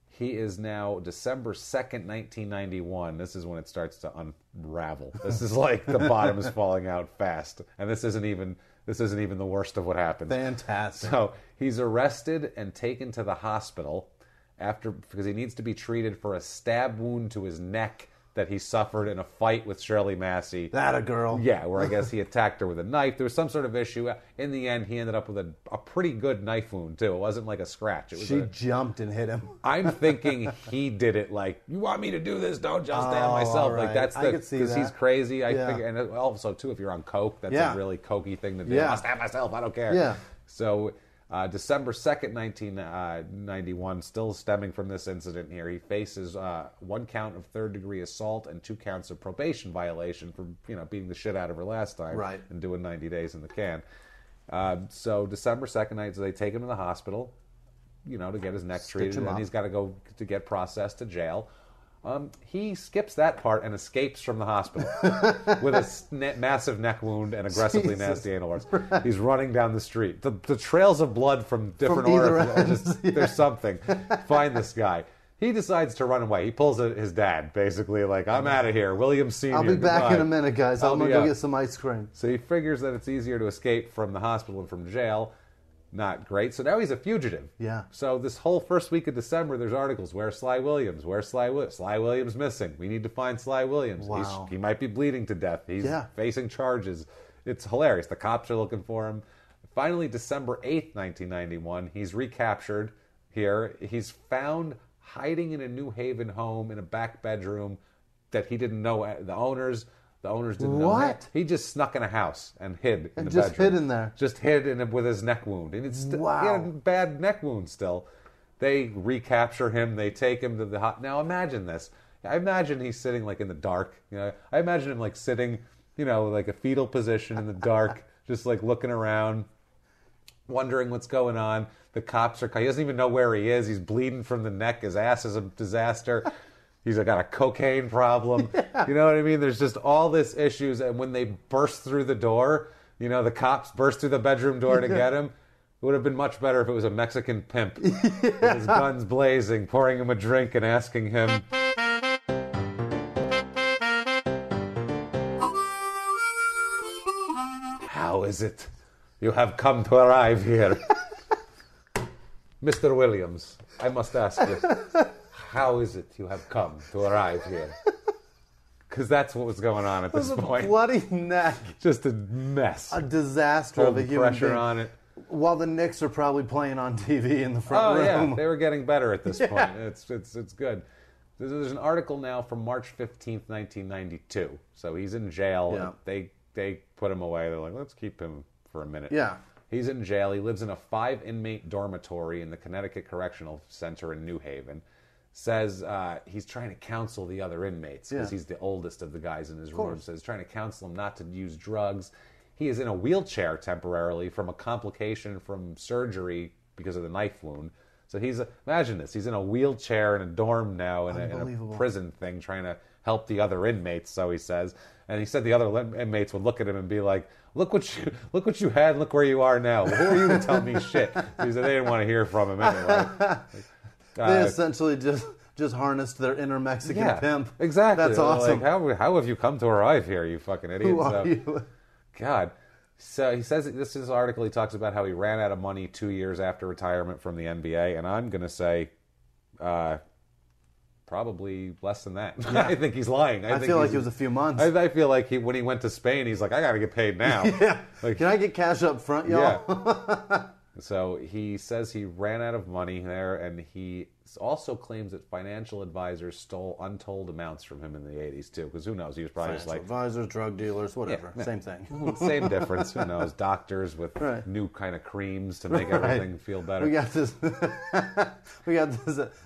He is now December 2nd, 1991. This is when it starts to unravel. This is like the bottom is falling out fast. And this isn't even the worst of what happens.
Fantastic.
So he's arrested and taken to the hospital because he needs to be treated for a stab wound to his neck that he suffered in a fight with Shirley Massey.
That a girl.
Yeah, where I guess he attacked her with a knife. There was some sort of issue. In the end, he ended up with a pretty good knife wound, too. It wasn't like a scratch.
She jumped and hit him.
I'm thinking he did it like, you want me to do this? Don't just stab myself.
Right.
Like that's
I could see
because
that.
he's crazy. I
Yeah.
figure, and also too, if you're on coke, that's a really cokey thing to do.
Yeah.
I'll stab myself. I don't care.
Yeah.
So December 2nd, 1991, still stemming from this incident here, he faces 1 count of third-degree assault and 2 counts of probation violation for beating the shit out of her last time and doing 90 days in the can. So December 2nd, so they take him to the hospital, to get his neck treated, and he's got to go to get processed to jail. He skips that part and escapes from the hospital with a massive neck wound and aggressively nasty anal warts. He's running down the street. The trails of blood from different orifices, there's something. Find this guy. He decides to run away. He pulls his dad, basically, like, I'm out of here. William Sr.,
I'll be back
goodbye.
in a minute, guys. I'm going to go get some ice cream.
So he figures that it's easier to escape from the hospital than from jail. Not great. So now he's a fugitive.
Yeah.
So this whole first week of December, there's articles. Where's Sly Williams? Where's Sly Williams? Sly Williams missing. We need to find Sly Williams.
Wow.
He might be bleeding to death. He's facing charges. It's hilarious. The cops are looking for him. Finally, December 8th, 1991, he's recaptured here. He's found hiding in a New Haven home in a back bedroom that he didn't know the owners. The owners didn't know him. He just snuck in a house and hid in the bedroom.
Just hid in there.
Just hid in it with his neck wound. And he had a bad neck wound still. They recapture him. They take him to the Now imagine this. I imagine he's sitting like in the dark. I imagine him like sitting, like a fetal position in the dark, just like looking around, wondering what's going on. The cops are. He doesn't even know where he is. He's bleeding from the neck. His ass is a disaster. He's got a cocaine problem. Yeah. You know what I mean? There's just all this issues. And when they burst through the door, the cops burst through the bedroom door to get him. It would have been much better if it was a Mexican pimp with his guns blazing, pouring him a drink and asking him, how is it you have come to arrive here? Mr. Williams, I must ask you. How is it you have come to arrive here? Because that's what was going on at this point.
A bloody neck.
Just a mess.
A disaster of a human
pressure
being.
on it.
While the Knicks are probably playing on TV in the front room.
Oh, yeah. They were getting better at this point. It's good. There's an article now from March 15th, 1992. So he's in jail.
Yeah.
They put him away. They're like, let's keep him for a minute.
Yeah.
He's in jail. He lives in a 5-inmate dormitory in the Connecticut Correctional Center in New Haven. Says he's trying to counsel the other inmates because he's the oldest of the guys in his room. So he's trying to counsel them not to use drugs. He is in a wheelchair temporarily from a complication from surgery because of the knife wound. So imagine this, he's in a wheelchair in a dorm now in a prison thing trying to help the other inmates, so he says. And he said the other inmates would look at him and be like, look what you had, look where you are now. Who are you to tell me shit? He said they didn't want to hear from him anyway.
They essentially just harnessed their inner Mexican pimp.
Exactly.
That's awesome.
Like, how have you come to arrive here, you fucking idiot?
Who are you?
God. So he says, this is his article, he talks about how he ran out of money 2 years after retirement from the NBA, and I'm going to say probably less than that. Yeah. I think he's lying.
I feel like it was a few months.
I feel like when he went to Spain, he's like, I got to get paid now. Like,
can I get cash up front, y'all?
Yeah. So he says he ran out of money there, and he also claims that financial advisors stole untold amounts from him in the 80s, too, because who knows? He was probably just like...
advisors, drug dealers, whatever. Yeah. Same thing.
Same difference. Who knows? Doctors with new kind of creams to make everything feel better.
We got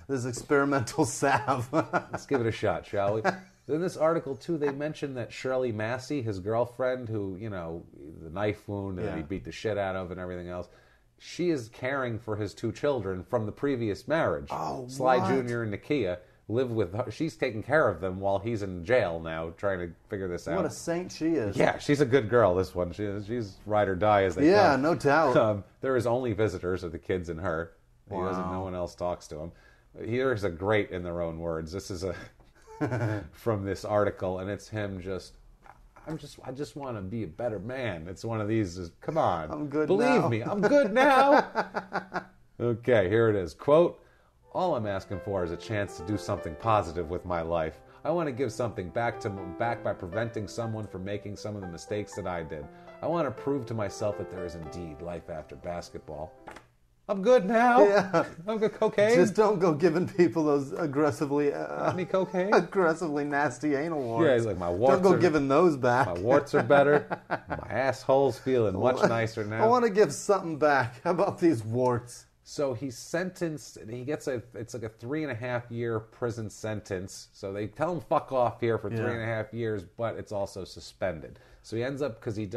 this experimental salve.
Let's give it a shot, shall we? In this article, too, they mentioned that Shirley Massey, his girlfriend, who, the knife wound and he beat the shit out of and everything else, she is caring for his 2 children from the previous marriage.
Oh,
Sly Jr. and Nakia live with her. She's taking care of them while he's in jail now, trying to figure this out.
What a saint she is.
Yeah, she's a good girl, this one. She's ride or die, as they call it.
Yeah, no doubt.
There is only visitors of the kids and her.
Wow.
No one else talks to him. Here's a great in their own words. This is from this article, and it's him I just want to be a better man. It's one of these, come on.
I'm good
Believe
now.
me, I'm good now. Okay, here it is. Quote, all I'm asking for is a chance to do something positive with my life. I want to give something back by preventing someone from making some of the mistakes that I did. I want to prove to myself that there is indeed life after basketball. I'm good now.
Yeah.
I'm good. Cocaine.
Just don't go giving people those aggressively
any cocaine?
Aggressively nasty anal warts.
Yeah, he's like, my warts
don't go giving those back.
My warts are better. My asshole's feeling much nicer now.
I want to give something back. How about these warts?
So he's sentenced, and he gets it's like a 3.5-year prison sentence. So they tell him fuck off here for 3.5 years, but it's also suspended. So he ends up, because he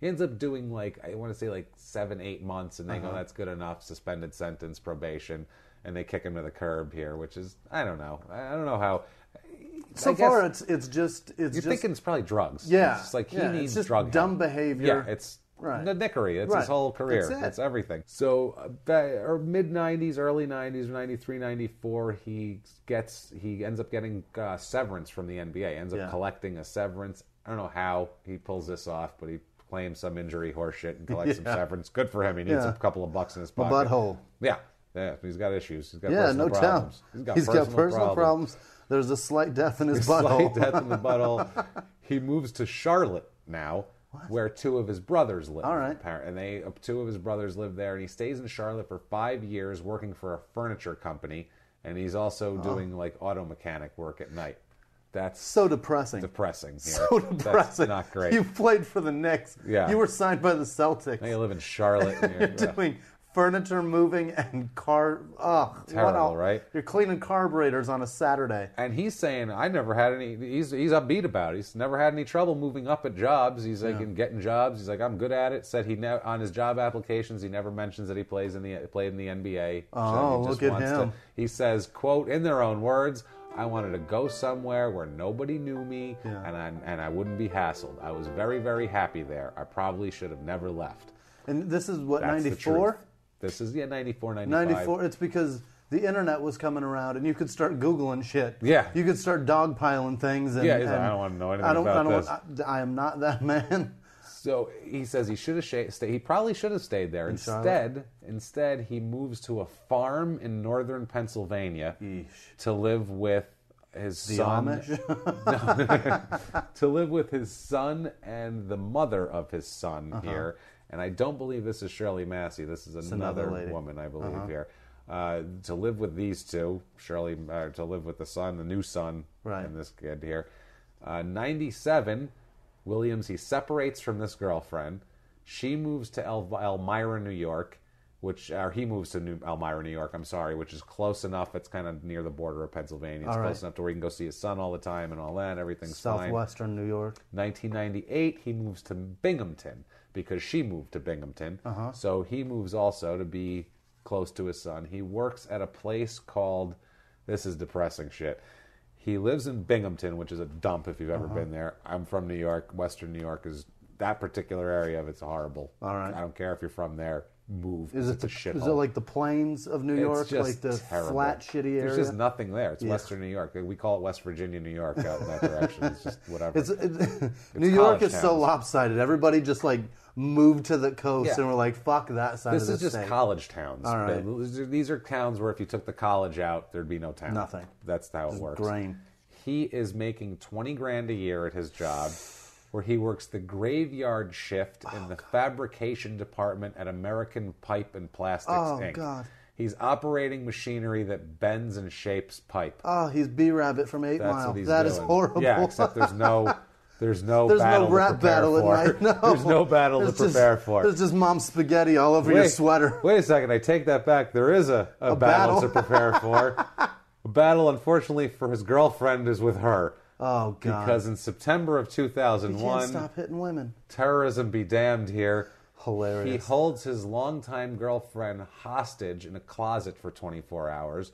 ends up doing I want to say 7-8 months, and they go, that's good enough, suspended sentence, probation, and they kick him to the curb here, which is, I don't know how.
So far, it's just
thinking it's probably drugs.
Yeah.
It's just he needs
it's just
drug
dumb
help.
behavior.
Yeah, it's the nickery. It's his whole career.
That's
it's everything. So mid-90s, early 90s, 93, 94, he ends up getting severance from the NBA, ends up collecting a severance. I don't know how he pulls this off, but he claims some injury horseshit and collects some severance. Good for him. He needs a couple of bucks in his pocket.
A butthole.
Yeah. He's got issues. He's got personal problems.
He's got personal problems. There's a slight death in his butthole.
Slight death in the butthole. He moves to Charlotte now, where 2 of his brothers live.
All right.
And 2 of his brothers live there, and he stays in Charlotte for 5 years working for a furniture company, and he's also doing auto mechanic work at night. That's
so depressing.
Depressing. Here.
So depressing.
That's not great.
You played for the Knicks.
Yeah.
You were signed by the Celtics.
Now you live in Charlotte. And
you're doing furniture moving and car.
Terrible, right?
You're cleaning carburetors on a Saturday.
And he's saying, I never had any. He's upbeat about it. He's never had any trouble moving up at jobs. He's and getting jobs. He's like, I'm good at it. Said on his job applications, he never mentions that he played in the NBA.
Oh, look at him.
He says, quote, in their own words, I wanted to go somewhere where nobody knew me and I wouldn't be hassled. I was very, very happy there. I probably should have never left.
And this is what, 94?
This is 94, 95.
94. It's because the internet was coming around and you could start Googling shit.
Yeah.
You could start dogpiling things. And,
he's like, I don't want to know anything about this.
I am not that man.
So he says he should have stayed. He probably should have stayed there. Instead, he moves to a farm in northern Pennsylvania to live with his
The
son.
Amish?
To live with his son and the mother of his son here. And I don't believe this is Shirley Massey. This is another woman, I believe, here. To live with these two, to live with the son, the new son, and this kid here. 97, Williams, he separates from this girlfriend. She moves to Elmira, New York, he moves to Elmira, New York, which is close enough. It's kind of near the border of Pennsylvania. It's close enough to where he can go see his son all the time and all that. Everything's fine.
Southwestern New York.
1998, he moves to Binghamton because she moved to Binghamton. So he moves also to be close to his son. He works at a place called, this is depressing shit. He lives in Binghamton, which is a dump if you've ever been there. I'm from New York. Western New York is, that particular area of it's horrible. All right. I don't care if you're from there. Move. Is it
like the plains of New York, like the flat, shitty area?
There's just nothing there. It's Western New York. We call it West Virginia, New York, out in that direction. It's just whatever.
New York is so lopsided. Everybody just like moved to the coast and we're like, fuck that side of the state.
This is just college towns.
All right.
These are towns where if you took the college out, there'd be no town.
Nothing.
That's how it works.
Grain.
He is making $20,000 a year at his job, where he works the graveyard shift in the fabrication department at American Pipe and Plastics Inc.
God.
He's operating machinery that bends and shapes pipe.
Oh, he's B-Rabbit from 8 Mile.
That's what he's
doing.
Is
horrible.
Yeah, except there's no
there's
battle
no rap battle
for.
at night. No.
There's no battle to prepare for.
There's just mom's spaghetti all over your sweater.
Wait a second, I take that back. There is a battle to prepare for. A battle, unfortunately, for his girlfriend is with her.
Oh, God.
Because in September of 2001...
He can't stop hitting women.
Terrorism be damned here.
Hilarious.
He holds his longtime girlfriend hostage in a closet for 24 hours,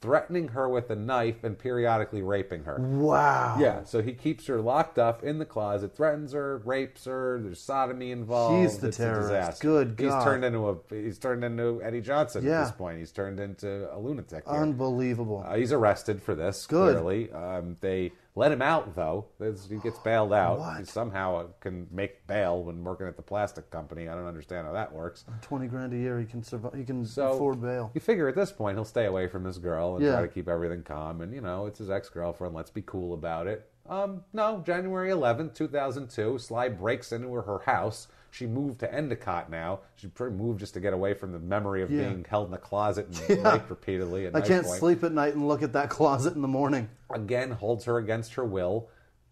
threatening her with a knife and periodically raping her.
Wow.
Yeah, so he keeps her locked up in the closet, threatens her, rapes her, there's sodomy involved.
He's the terrorist. Good God.
He's turned into Eddie Johnson at this point. He's turned into a lunatic here.
Unbelievable.
He's arrested for this, clearly. They let him out, though. He gets bailed out.
What?
He somehow can make bail when working at the plastic company. I don't understand how that works.
$20,000 a year, he can survive. He can afford bail.
You figure at this point he'll stay away from this girl and try to keep everything calm. And it's his ex-girlfriend. Let's be cool about it. No, January 11th, 2002, Sly breaks into her house. She moved to Endicott now. She moved just to get away from the memory of being held in a closet and raped repeatedly.
I can't sleep at night and look at that closet in the morning.
Again, holds her against her will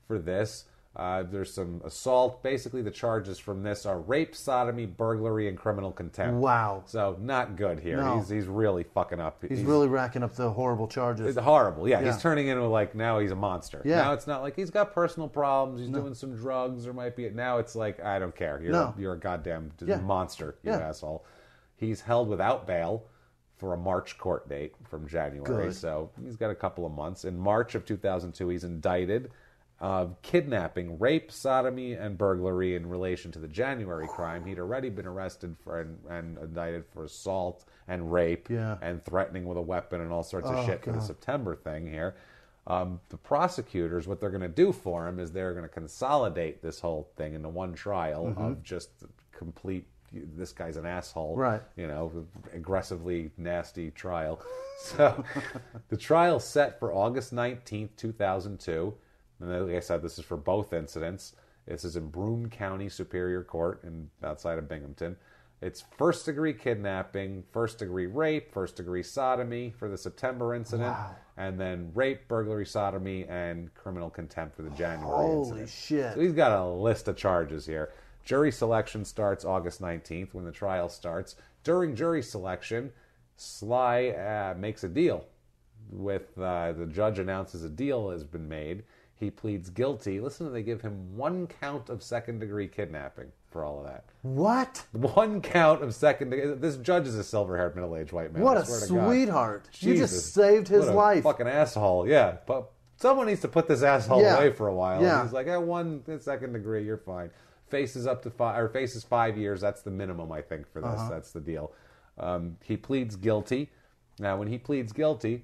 for this. There's some assault. Basically, the charges from this are rape, sodomy, burglary, and criminal contempt.
Wow.
So, not good here.
No.
He's really fucking up.
He's really racking up the horrible charges.
It's horrible, yeah. He's turning into, now he's a monster.
Yeah.
Now it's not like he's got personal problems, he's doing some drugs, or might be... Now it's like, I don't care. You're a goddamn monster, you asshole. He's held without bail for a March court date from January.
Good.
So, he's got a couple of months. In March of 2002, he's indicted of kidnapping, rape, sodomy, and burglary in relation to the January crime. He'd already been arrested for and indicted for assault and rape and threatening with a weapon and all sorts of shit for the September thing here. The prosecutors, what they're going to do for him is they're going to consolidate this whole thing into one trial of just complete, this guy's an asshole,
right?
Aggressively nasty trial. So the trial's set for August 19th, 2002. And like I said, this is for both incidents. This is in Broome County Superior Court outside of Binghamton. It's first-degree kidnapping, first-degree rape, first-degree sodomy for the September incident, and then rape, burglary, sodomy, and criminal contempt for the January incident.
Holy shit.
So he's got a list of charges here. Jury selection starts August 19th when the trial starts. During jury selection, Sly makes a deal. The judge announces a deal has been made. He pleads guilty. Listen, they give him 1 count of second-degree kidnapping for all of that.
What?
1 count of second-degree... This judge is a silver-haired, middle-aged white man.
What a sweetheart. You
Jesus,
just saved his life.
Fucking asshole, yeah. But someone needs to put this asshole away for a while.
Yeah.
And he's like, 1 second degree, you're fine. Faces 5 years. That's the minimum, I think, for this. That's the deal. He pleads guilty. Now, when he pleads guilty...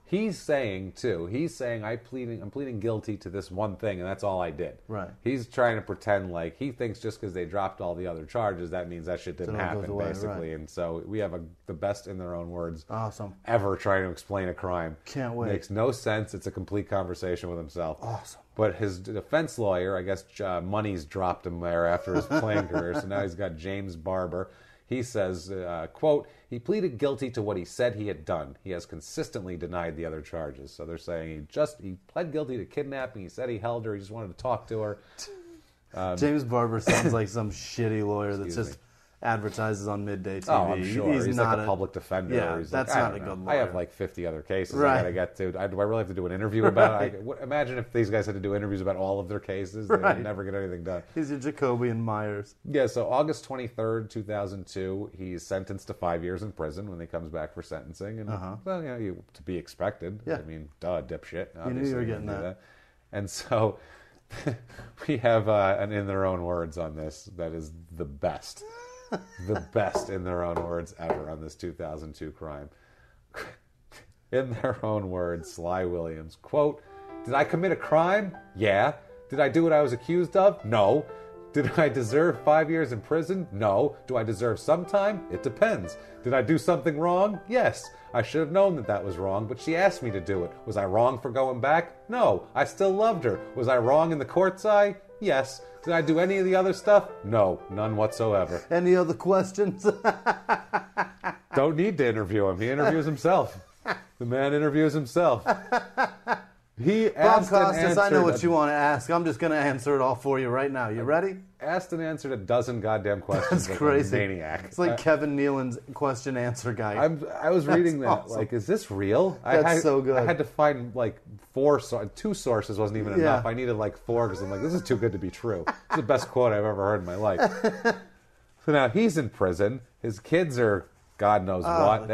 He's saying, too, I'm pleading guilty to this one thing, and that's all I did.
Right.
He's trying to pretend like he thinks just because they dropped all the other charges, that means that shit didn't happen, basically. Right. And so we have the best, in their own words, ever trying to explain a crime.
Can't wait.
Makes no sense. It's a complete conversation with himself.
Awesome.
But his defense lawyer, I guess money's dropped him there after his playing career, so now he's got James Barber. He says, quote, he pleaded guilty to what he said he had done. He has consistently denied the other charges. So they're saying he pled guilty to kidnapping. He said he held her. He just wanted to talk to her.
James Barber sounds like some shitty lawyer that just advertises on midday TV.
Oh, I'm sure. He's
not
like a public defender.
Yeah,
he's
that's
like,
not a good lawyer.
I have like 50 other cases I got to get to. Do I really have to do an interview about it? Imagine if these guys had to do interviews about all of their cases. They would never get anything done.
He's your Jacoby and Myers.
Yeah, so August 23rd, 2002, he's sentenced to 5 years in prison when he comes back for sentencing. And, well, to be expected.
Yeah.
I mean, dipshit.
You knew you were getting that.
And so we have an in their own words on this that is the best. The best in their own words ever on this 2002 crime. In their own words, Sly Williams, quote, did I commit a crime? Yeah. Did I do what I was accused of? No. Did I deserve 5 years in prison? No. Do I deserve some time? It depends. Did I do something wrong? Yes. I should have known that was wrong, but she asked me to do it. Was I wrong for going back? No. I still loved her. Was I wrong in the court's eye? Yes. Did I do any of the other stuff? No, none whatsoever.
Any other questions?
Don't need to interview him. He interviews himself. The man interviews himself. He asked
Bob Costas,
and answered
I know what you want to ask. I'm just going to answer it all for you right now. You ready?
Asked and answered a dozen goddamn questions.
That's crazy.
Like a maniac.
It's like Kevin Nealon's question answer guy.
I was reading that.
Awesome.
Like, is this real?
That's so good.
I had to find like two sources wasn't even enough. I needed like four because I'm like, this is too good to be true. It's the best quote I've ever heard in my life. So now he's in prison. His kids are God knows what.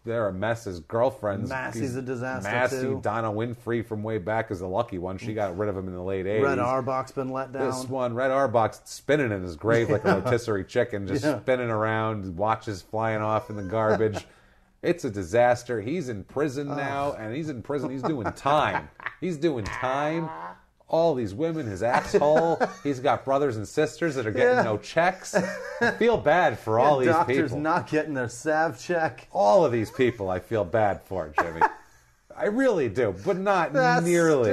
They're a mess. His girlfriend's
Massey's a disaster
too. Donna Winfrey from way back is the lucky one. She got rid of him in the late 80s.
Red Auerbach's been let down.
This one, Red Auerbach's spinning in his grave like a rotisserie chicken, just spinning around, watches flying off in the garbage. It's a disaster. He's in prison now, and he's in prison. He's doing time. He's doing time. All these women, his asshole. He's got brothers and sisters that are getting no checks. I feel bad for all these people.
Doctors not getting their salve check.
All of these people I feel bad for, Jimmy. I really do, but not nearly.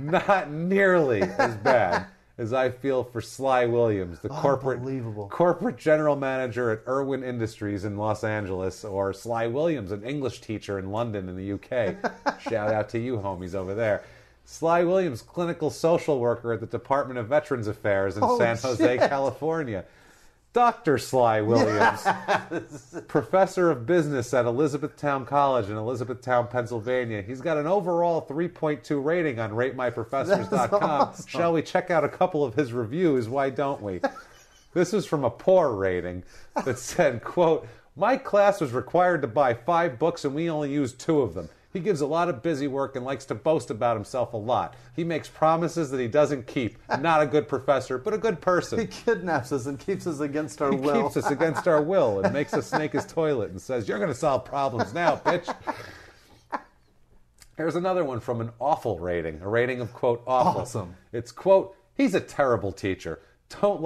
Not nearly as bad as I feel for Sly Williams, the corporate general manager at Irwin Industries in Los Angeles, or Sly Williams, an English teacher in London in the UK. Shout out to you, homies over there. Sly Williams, clinical social worker at the Department of Veterans Affairs in San Jose, California. Dr. Sly Williams, professor of business at Elizabethtown College in Elizabethtown, Pennsylvania. He's got an overall 3.2 rating on RateMyProfessors.com. Awesome. Shall we check out a couple of his reviews? Why don't we? This is from a poor rating that said, quote, my class was required to buy 5 books and we only used 2 of them. He gives a lot of busy work and likes to boast about himself a lot. He makes promises that he doesn't keep. Not a good professor, but a good person.
He kidnaps us and keeps us against our will.
He keeps us against our will and makes us snake his toilet and says, you're going to solve problems now, bitch. Here's another one from an awful rating, a rating of, quote, awful.
Awesome.
It's, quote, he's a terrible teacher. Don't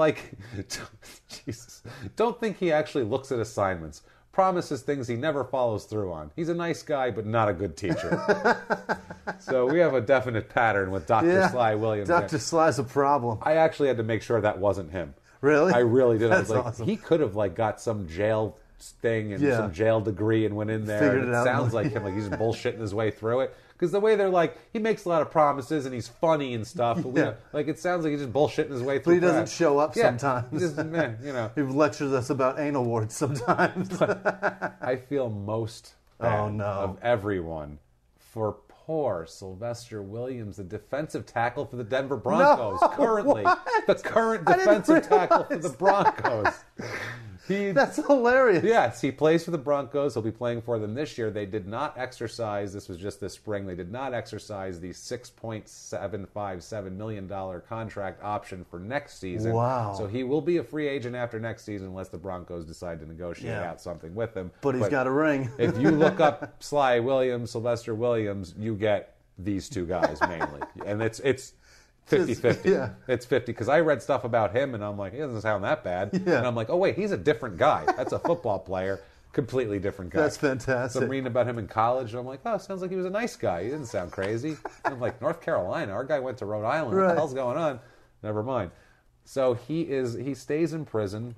think he actually looks at assignments. Promises things he never follows through on. He's a nice guy, but not a good teacher. So we have a definite pattern with Dr. Sly Williams.
Dr. Sly's a problem.
I actually had to make sure that wasn't him.
Really?
I really did.
That's
I was like,
awesome.
He could have got some jail thing and some jail degree and went in there.
Figured it out.
Sounds like him, he's just bullshitting his way through it. Because the way they're he makes a lot of promises and he's funny and stuff. But it sounds like he's just bullshitting his way through.
But he doesn't show up sometimes.
He just,
He lectures us about anal warts sometimes.
I feel most bad of everyone for poor Sylvester Williams, the defensive tackle for the Denver Broncos.
No,
currently,
what?
The current defensive tackle for the Broncos.
That's hilarious.
Yes, he plays for the Broncos. He'll be playing for them this year. They did not exercise, this was just this spring, they did not exercise the $6.757 million contract option for next season.
Wow.
So he will be a free agent after next season unless the Broncos decide to negotiate out something with him.
But he's got a ring.
If you look up Sly Williams, Sylvester Williams, you get these two guys mainly. And it's 50-50.
Yeah.
It's 50 because I read stuff about him and I'm like, he doesn't sound that bad.
Yeah.
And I'm like, oh wait, he's a different guy. That's a football player, completely different guy.
That's fantastic.
So I'm reading about him in college and I'm like, oh, sounds like he was a nice guy. He didn't sound crazy. And I'm like, North Carolina, our guy went to Rhode Island. What the hell's going on? Never mind. So he stays in prison.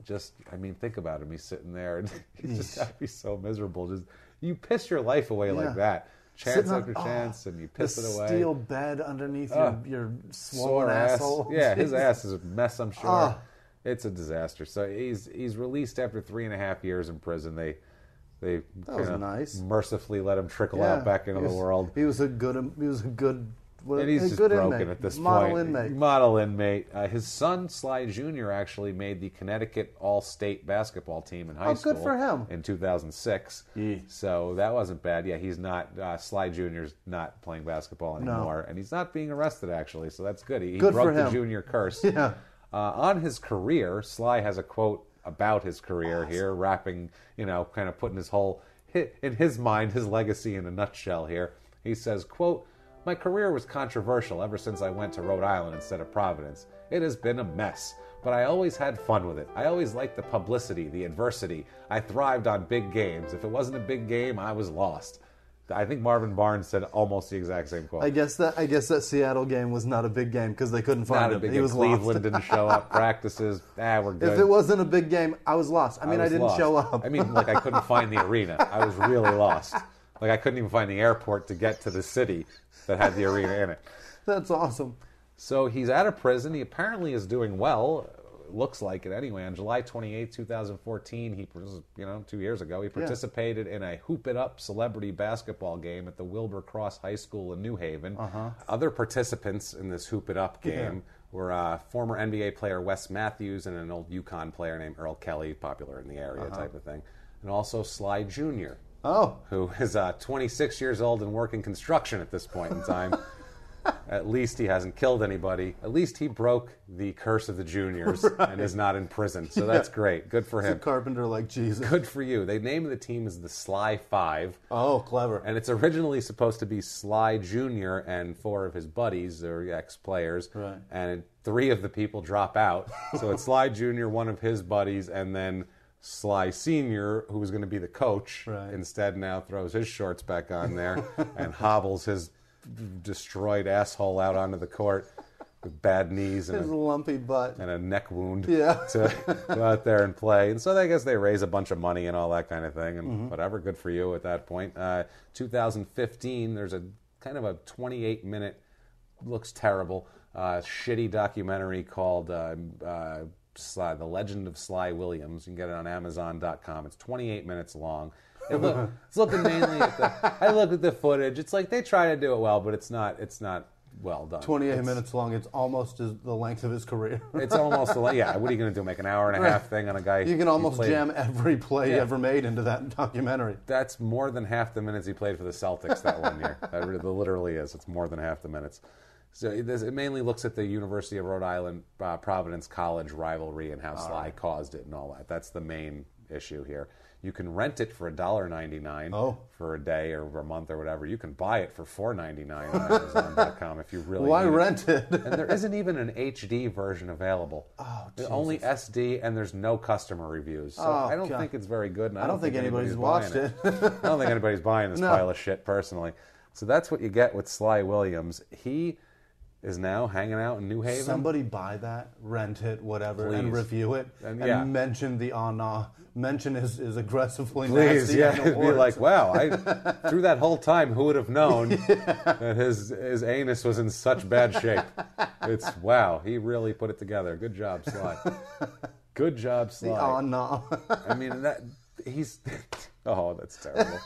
Think about him. He's sitting there and he's just got to be so miserable. Just you piss your life away like that. Chance after chance, and you piss it away.
Steel bed underneath your swollen
Sore
asshole.
Yeah, his ass is a mess, I'm sure. It's a disaster. So he's released after 3.5 years in prison. They
that was nice.
Mercifully let him trickle out back into the world.
He was a good
And he's just
good
broken
inmate.
at this
Model
point.
Inmate.
Model inmate. His son, Sly Jr., actually made the Connecticut All-State basketball team in high school.
Good for him.
In 2006.
Yeah.
So that wasn't bad. Yeah, he's not, Sly Jr.'s not playing basketball anymore. And he's not being arrested, actually, so that's good. He
Good
broke
for
the
him.
junior curse.
Yeah.
On his career, Sly has a quote about his career here, wrapping, kind of putting in his mind, his legacy in a nutshell here. He says, quote, "My career was controversial ever since I went to Rhode Island instead of Providence. It has been a mess, but I always had fun with it. I always liked the publicity, the adversity. I thrived on big games. If it wasn't a big game, I was lost." I think Marvin Barnes said almost the exact same quote.
I guess that Seattle game was not a big game because they couldn't find
Not a
him.
big
He
game.
was
Cleveland
lost.
didn't show up. Practices, we're good.
If it wasn't a big game, I was lost. I didn't
lost.
show up.
I couldn't find the arena. I was really lost. I couldn't even find the airport to get to the city that had the arena in it.
That's awesome.
So he's out of prison. He apparently is doing well. Looks like it anyway. On July 28, 2014, 2 years ago, he participated in a Hoop It Up celebrity basketball game at the Wilbur Cross High School in New Haven. Other participants in this Hoop It Up game were former NBA player Wes Matthews and an old UConn player named Earl Kelly, popular in the area type of thing, and also Sly Jr., who is 26 years old and working construction at this point in time. At least he hasn't killed anybody. At least he broke the curse of the juniors and is not in prison. So that's great. Good for him.
He's a carpenter like Jesus.
Good for you. They named the team as the Sly Five.
Oh, clever.
And it's originally supposed to be Sly Jr. and 4 of his buddies, or ex-players.
Right.
And 3 of the people drop out. So it's Sly Jr., one of his buddies, and then Sly Sr., who was going to be the coach, instead now throws his shorts back on there and hobbles his destroyed asshole out onto the court with bad knees and
his lumpy butt
and a neck wound to go out there and play. And so I guess they raise a bunch of money and all that kind of thing, and whatever, good for you at that point. 2015, there's a kind of a 28-minute, looks terrible, shitty documentary called The Legend of Sly Williams. You can get it on Amazon.com. It's 28 minutes long. It's looking mainly at I look at the footage. It's like they try to do it well, but it's not well done.
28 minutes long. It's almost the length of his career.
It's almost what are you going to do? Make an hour and a half thing on a guy?
You can almost jam every play ever made into that documentary.
That's more than half the minutes he played for the Celtics that 1 year. That literally is. It's more than half the minutes. So it mainly looks at the University of Rhode Island Providence College rivalry and how Sly caused it and all that. That's the main issue here. You can rent it for $1.99 for a day or a month or whatever. You can buy it for $4.99 on Amazon.com if you really
Why
need
rent it?
And there isn't even an HD version available.
Jesus.
Only SD, and there's no customer reviews. So I don't think it's very good. And
I don't think anybody's watched it.
I don't think anybody's buying this pile of shit personally. So that's what you get with Sly Williams. He is now hanging out in New Haven.
Somebody buy that, rent it, whatever,
Please.
and review it, and mention the mention is aggressively
Please,
nasty.
Be like, wow, through that whole time, who would have known that his anus was in such bad shape? It's, wow, he really put it together. Good job, Sly. Good job, Sly.
The
I mean, he's, oh, that's terrible.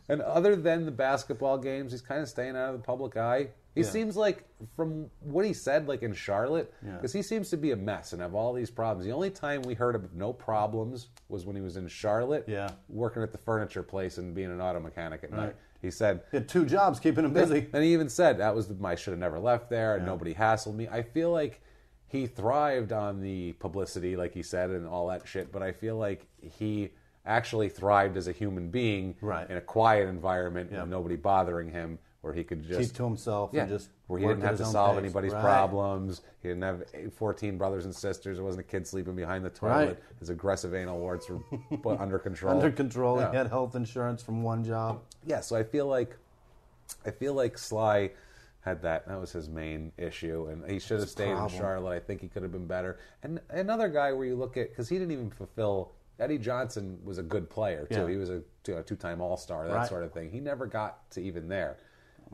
And other than the basketball games, he's kind of staying out of the public eye. He seems like, from what he said, like in Charlotte, because he seems to be a mess and have all these problems. The only time we heard of no problems was when he was in Charlotte, working at the furniture place and being an auto mechanic at night. He said
he had 2 jobs keeping him busy.
And he even said, I should have never left there, and nobody hassled me. I feel like he thrived on the publicity, like he said, and all that shit, but I feel like he actually thrived as a human being in a quiet environment with nobody bothering him, where he could just
keep to himself and just
where he didn't have to solve anybody's problems. He didn't have 14 brothers and sisters. There wasn't a kid sleeping behind the toilet. His aggressive anal warts were under control.
Under control. He had health insurance from one job.
Yeah, so I feel like Sly had that was his main issue, and he should have stayed in Charlotte. I think he could have been better. And another guy where you look at, because he didn't even fulfill. Eddie Johnson was a good player too. He was a 2-time All-Star, that sort of thing. He never got to even there.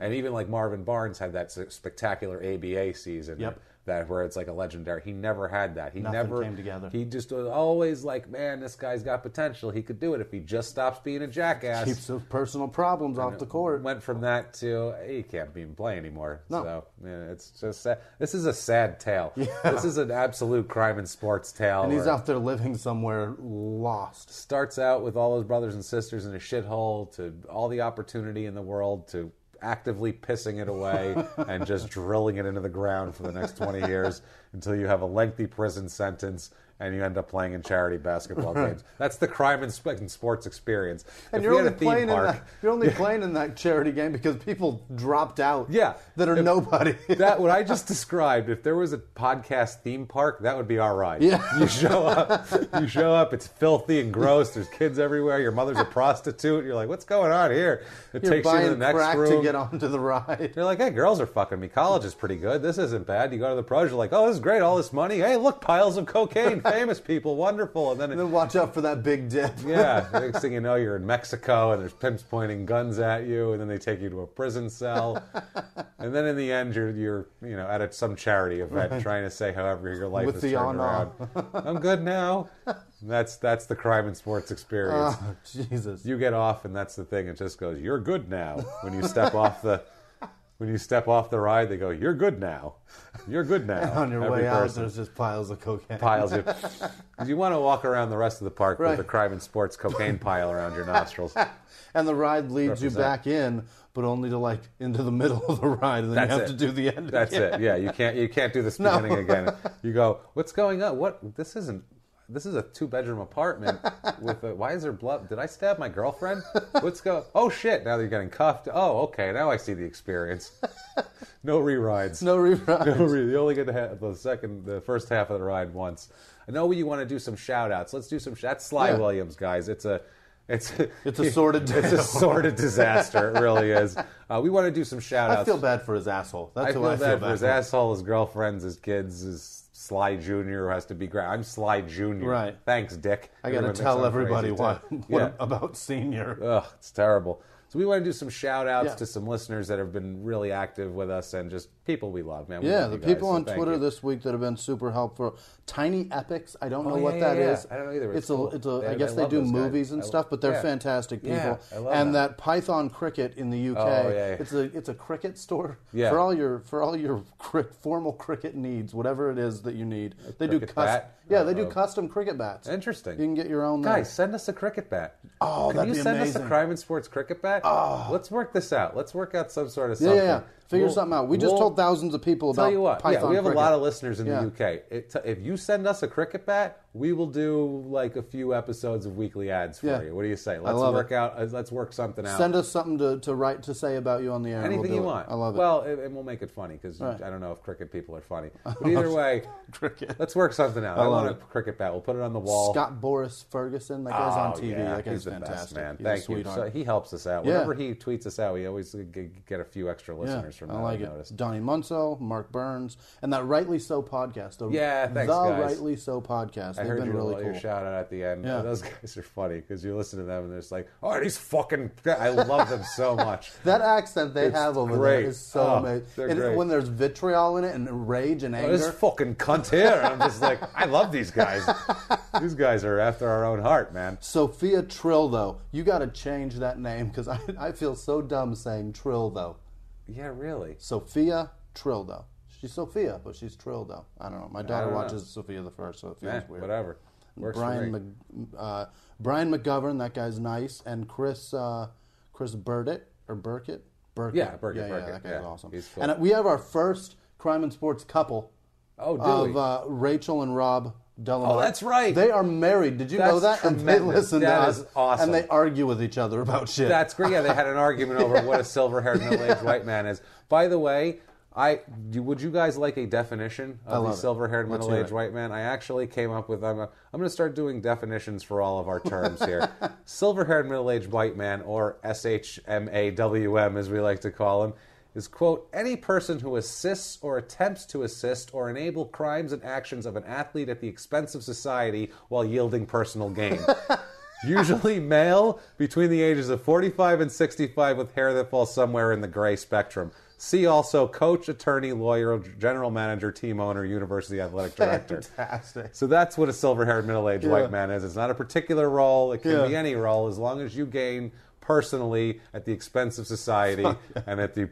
And even like Marvin Barnes had that spectacular ABA season that where it's like a legendary. He never had that.
Nothing came together.
He just was always like, man, this guy's got potential. He could do it if he just stops being a jackass.
Keeps those personal problems off the court.
Went from that to he can't even play anymore. No. So it's just sad. This is a sad tale. Yeah. This is an absolute crime and sports tale.
And he's out there living somewhere lost.
Starts out with all his brothers and sisters in a shithole, to all the opportunity in the world, to actively pissing it away and just drilling it into the ground for the next 20 years until you have a lengthy prison sentence and you end up playing in charity basketball games. That's the crime and sports experience.
And you're only playing in that charity game because people dropped out that are nobody.
That what I just described, if there was a podcast theme park, that would be our ride. Yeah. You show up, it's filthy and gross, there's kids everywhere, your mother's a prostitute, you're like, what's going on here? It takes you to the next
crack
room
to get onto the ride.
You're like, hey, girls are fucking me. College is pretty good. This isn't bad. You go to the pros, you're like, oh, this is great, all this money. Hey, look, piles of cocaine. Famous people, wonderful. And then
watch out for that big dip.
Yeah, next thing you know, you're in Mexico and there's pimps pointing guns at you, and then they take you to a prison cell, and then in the end, you're at some charity event trying to say however your life is turned around. I'm good now. That's the crime and sports experience.
Oh, Jesus!
You get off, and that's the thing. It just goes, "You're good now." When you step off the. When you step off the ride, they go, "You're good now. You're good now."
And on your way out, there's just piles of cocaine.
Because you want to walk around the rest of the park with a crime and sports cocaine pile around your nostrils.
And the ride leads you back in, but only to into the middle of the ride, and then you have to do the end.
That's it. Yeah, you can't do this beginning again. You go, "What's going on? What? This is a 2-bedroom apartment with why is there blood? Did I stab my girlfriend? Oh shit, now they're getting cuffed. Oh, okay, now I see the experience. No re-rides. You only get the first half of the ride once. I know you want to do some shout-outs. Let's do some that's Sly Williams, guys. It's a
sordid
it's a sordid disaster. It really is. We want to do some shout-outs.
I feel bad for his asshole.
I feel bad for his asshole, his girlfriends, his kids, his Sly Jr. who has to be great. I'm Sly Jr.
Right.
Thanks, Dick.
I got to tell everybody what about Senior.
Ugh, it's terrible. So we want to do some shout-outs to some listeners that have been really active with us and just people we love, man.
The people on Twitter this week that have been super helpful. Tiny Epics, I don't know what that is.
I don't know either.
It's cool. I guess they do movies and stuff, but they're fantastic people.
Yeah, I love
and that Python Cricket in the UK, it's a cricket store for all your formal cricket needs, whatever it is that you need. They do custom cricket bats.
Interesting.
You can get your own.
Guys, send us a cricket bat.
Oh,
that'd be amazing. Can you send us a crime and sports cricket bat? Oh. Let's work this out. Let's work out some sort of something.
Yeah. Figure something out. We just told thousands of people about Python
we have
cricket.
A lot of listeners in the UK. If you send us a cricket bat, we will do like a few episodes of weekly ads for you. What do you say? Let's work something out.
Send us something to write to say about you on the air.
Anything you want.
I love it.
Well, and we'll make it funny because I don't know if cricket people are funny. But either way, let's work something out. I want a cricket bat. We'll put it on the wall.
Scott Boris Ferguson, that guy's on TV. That guy's
the
fantastic.
Best, man.
He's
Thank you. So he helps us out. Whenever he tweets us out, we always get a few extra listeners from that.
I like it. Donnie Munso, Mark Burns, and that Rightly So podcast.
Thanks, guys.
Rightly So podcast.
I heard your shout out at the end.
Yeah.
Those guys are funny because you listen to them and they're just like, oh, these fucking... I love them so much.
That accent they have over there is so amazing.
Great.
When there's vitriol in it and rage and anger.
This fucking cunt here. And I'm just like, I love these guys. These guys are after our own heart, man.
Sophia Trillo. You got to change that name because I feel so dumb saying Trillo.
Yeah, really.
Sophia Trillo. She's Sophia, but she's Trillo. I don't know. My daughter watches Sophia the First, so it feels weird.
Whatever. Works for me.
Brian McGovern, that guy's nice, and Chris Burkett.
Yeah, Burkett.
That guy's awesome.
He's cool.
And we have our first Crime and Sports couple
of
Rachel and Rob Delamar.
Oh, that's right.
They are married. Did you know that?
Tremendous.
And they listen to us.
That is awesome.
And they argue with each other about shit.
That's great. Yeah, they had an argument over what a silver-haired middle-aged white man is. By the way, would you guys like a definition of the silver-haired middle-aged white man? I actually came up with... I'm going to start doing definitions for all of our terms here. Silver-haired middle-aged white man, or SHMAWM as we like to call him, is, quote, any person who assists or attempts to assist or enable crimes and actions of an athlete at the expense of society while yielding personal gain. Usually male, between the ages of 45 and 65 with hair that falls somewhere in the gray spectrum. See also coach, attorney, lawyer, general manager, team owner, university athletic director.
Fantastic.
So that's what a silver-haired middle-aged white man is. It's not a particular role. It can be any role as long as you gain personally at the expense of society and at the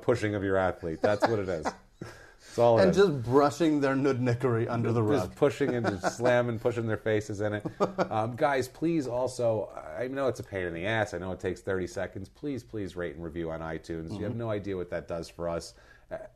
pushing of your athlete. That's what it is. That's all it is.
And just brushing their nudnickery under the rug.
Just pushing and just slamming, pushing their faces in it. Guys, please also, I know it's a pain in the ass. I know it takes 30 seconds. Please rate and review on iTunes. You have no idea what that does for us.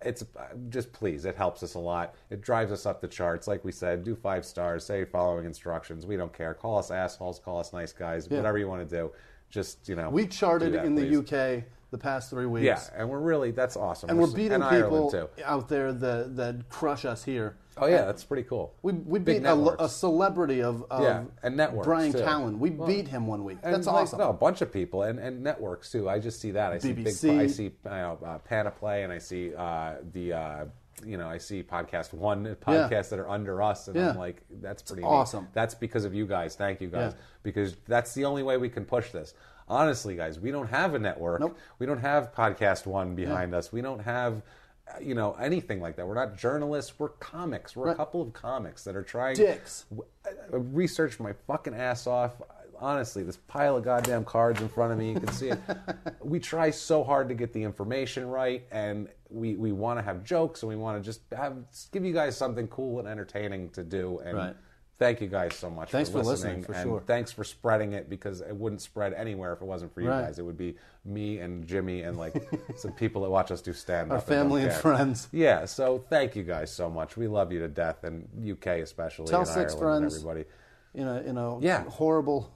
It's just please, it helps us a lot. It drives us up the charts. Like we said, do 5 stars, say following instructions. We don't care. Call us assholes, call us nice guys, whatever you want to do. Just,
we charted in the UK the past 3 weeks.
Yeah, and we're really, that's awesome.
And we're beating people out there that crush us here.
Oh, yeah, that's pretty cool.
We beat a celebrity of
and networks,
Brian
too.
Callen. We beat him one week. That's awesome.
No, a bunch of people, and networks, too. I just see that. I
BBC.
see Panaplay, and I see I see Podcast One, podcasts that are under us, and I'm like, that's pretty
awesome.
Neat. That's because of you guys. Thank you guys. Because that's the only way we can push this. Honestly, guys, we don't have a network.
Nope.
We don't have Podcast One behind us. We don't have, anything like that. We're not journalists. We're comics. We're a couple of comics that are trying...
Dicks.
I researched my fucking ass off. Honestly, this pile of goddamn cards in front of me, you can see it. We try so hard to get the information right, and we want to have jokes, and we want to just give you guys something cool and entertaining to do. And thank you guys so much
for
listening.
For
and
sure.
Thanks for spreading it, because it wouldn't spread anywhere if it wasn't for you guys. It would be me and Jimmie and some people that watch us do stand-up.
Our family and friends.
Yeah, so thank you guys so much. We love you to death, and UK especially.
Tell
and
6
Ireland
friends.
And everybody.
Horrible.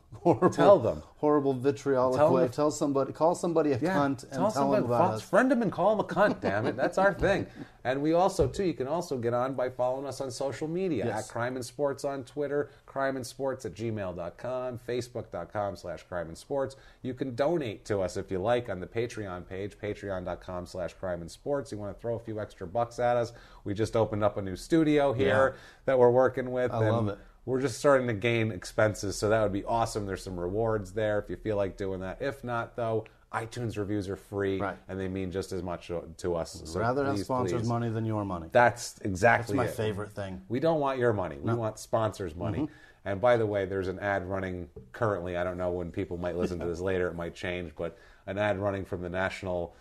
Tell them.
Horrible vitriolic. Call somebody a cunt, and tell them about us.
Friend them and call them a cunt, damn it. That's our thing. And we also, too, you can also get on by following us on social media. At Crime and Sports on Twitter, crimeandsports@gmail.com, facebook.com/crimeandsports. You can donate to us if you like on the Patreon page, patreon.com/crimeandsports. You want to throw a few extra bucks at us. We just opened up a new studio here that we're working with.
I love it.
We're just starting to gain expenses, so that would be awesome. There's some rewards there if you feel like doing that. If not, though, iTunes reviews are free, and they mean just as much to us. So
rather have sponsors' money than your money.
That's exactly
That's my favorite thing.
We don't want your money. We want sponsors' money. And by the way, there's an ad running currently. I don't know when people might listen to this later. It might change, but an ad running from the National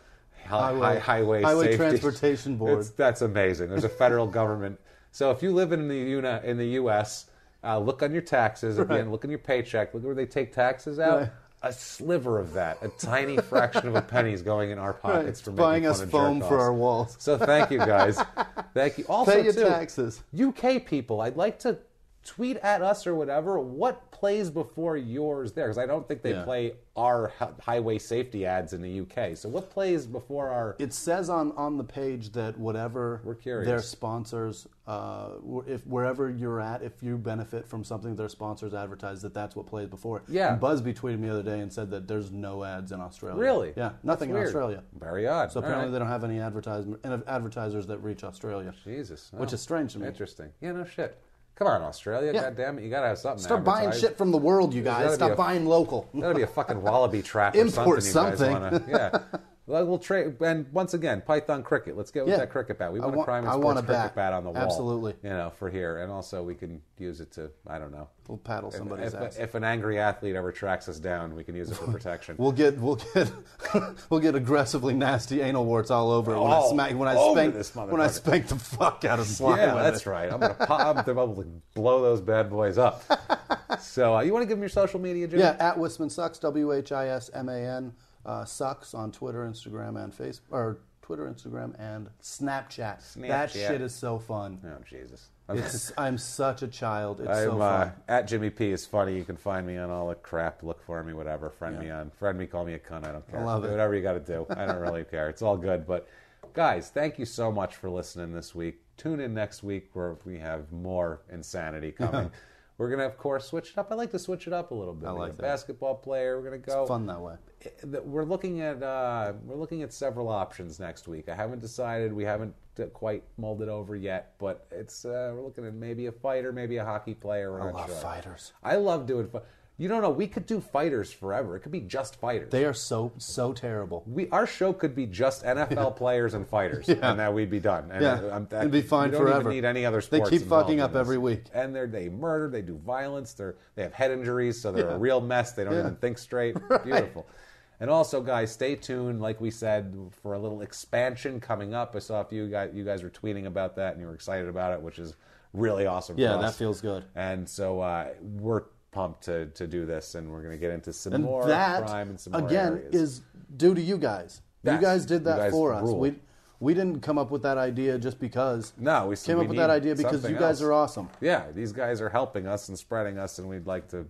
Highway Safety
Transportation Board.
That's amazing. There's a federal government. So if you live in the U.S., look on your taxes again. Look on your paycheck. Look where they take taxes out. A sliver of that, a tiny fraction of a penny is going in our pockets for
buying us foam for our walls.
So thank you, guys. Thank you. Also,
pay your taxes.
UK people, I'd like to tweet at us or whatever. What plays before yours there? Because I don't think they play our highway safety ads in the UK. So what plays before our...
It says on the page that whatever their sponsors, if wherever you're at, if you benefit from something their sponsors advertise, that's what plays before.
Yeah.
And Busby tweeted me the other day and said that there's no ads in Australia.
Really?
Yeah, nothing in Australia.
Very odd.
So apparently they don't have any advertisers that reach Australia.
Jesus.
Which is strange to me.
Interesting. Yeah, no shit. Come on, Australia, goddammit, you gotta have something.
Start buying shit from the world, you guys. Stop buying local.
That'll be a fucking wallaby trap or
Import
something. You guys wanna, Well, we'll trade, and once again, Python cricket. Let's get with that cricket bat. We want a Crime and Sports cricket bat on the wall.
Absolutely.
For here, and also we can use it to, I don't know.
We'll paddle somebody's ass.
If an angry athlete ever tracks us down, we can use it for protection.
we'll get aggressively nasty anal warts all over it when I spank the fuck out of slime.
Yeah, that's right. I'm gonna blow those bad boys up. So you want to give them your social media, Jimmie?
Yeah, at Whisman Sucks, WHISMAN. Sucks on Twitter, Instagram, and Facebook, or Twitter, Instagram, and Snapchat. That shit is so fun.
Oh, Jesus.
I'm such a child. It's so fun.
At Jimmie P is funny. You can find me on all the crap. Look for me, whatever. Friend me, call me a cunt. I don't care.
I love it.
Whatever you got to do. I don't really care. It's all good. But, guys, thank you so much for listening this week. Tune in next week where we have more insanity coming. We're going to, of course, switch it up. I like to switch it up a little bit.
I like that.
Basketball player. We're going to go.
It's fun that way.
We're looking at several options next week. I haven't decided. We haven't quite mulled it over yet. But it's we're looking at maybe a fighter, maybe a hockey player.
I love fighters.
I love doing. You don't know. We could do fighters forever. It could be just fighters.
They are so terrible.
Our show could be just NFL players and fighters, and then we'd be done. And
it'd be fine forever.
We don't even need any other sports.
They keep fucking up every week.
And they murder, they do violence, they have head injuries, so they're a real mess. They don't even think straight. Beautiful. And also, guys, stay tuned, like we said, for a little expansion coming up. I saw a few you guys were tweeting about that, and you were excited about it, which is really awesome for us.
Yeah, that feels good.
And so we're pumped to do this, and we're going to get into some more crime and some more
again,
areas.
Is due to you guys. You guys did that for us. We didn't come up with that idea just because.
No, we
came up with that idea because you guys are awesome.
Yeah, these guys are helping us and spreading us, and we'd like to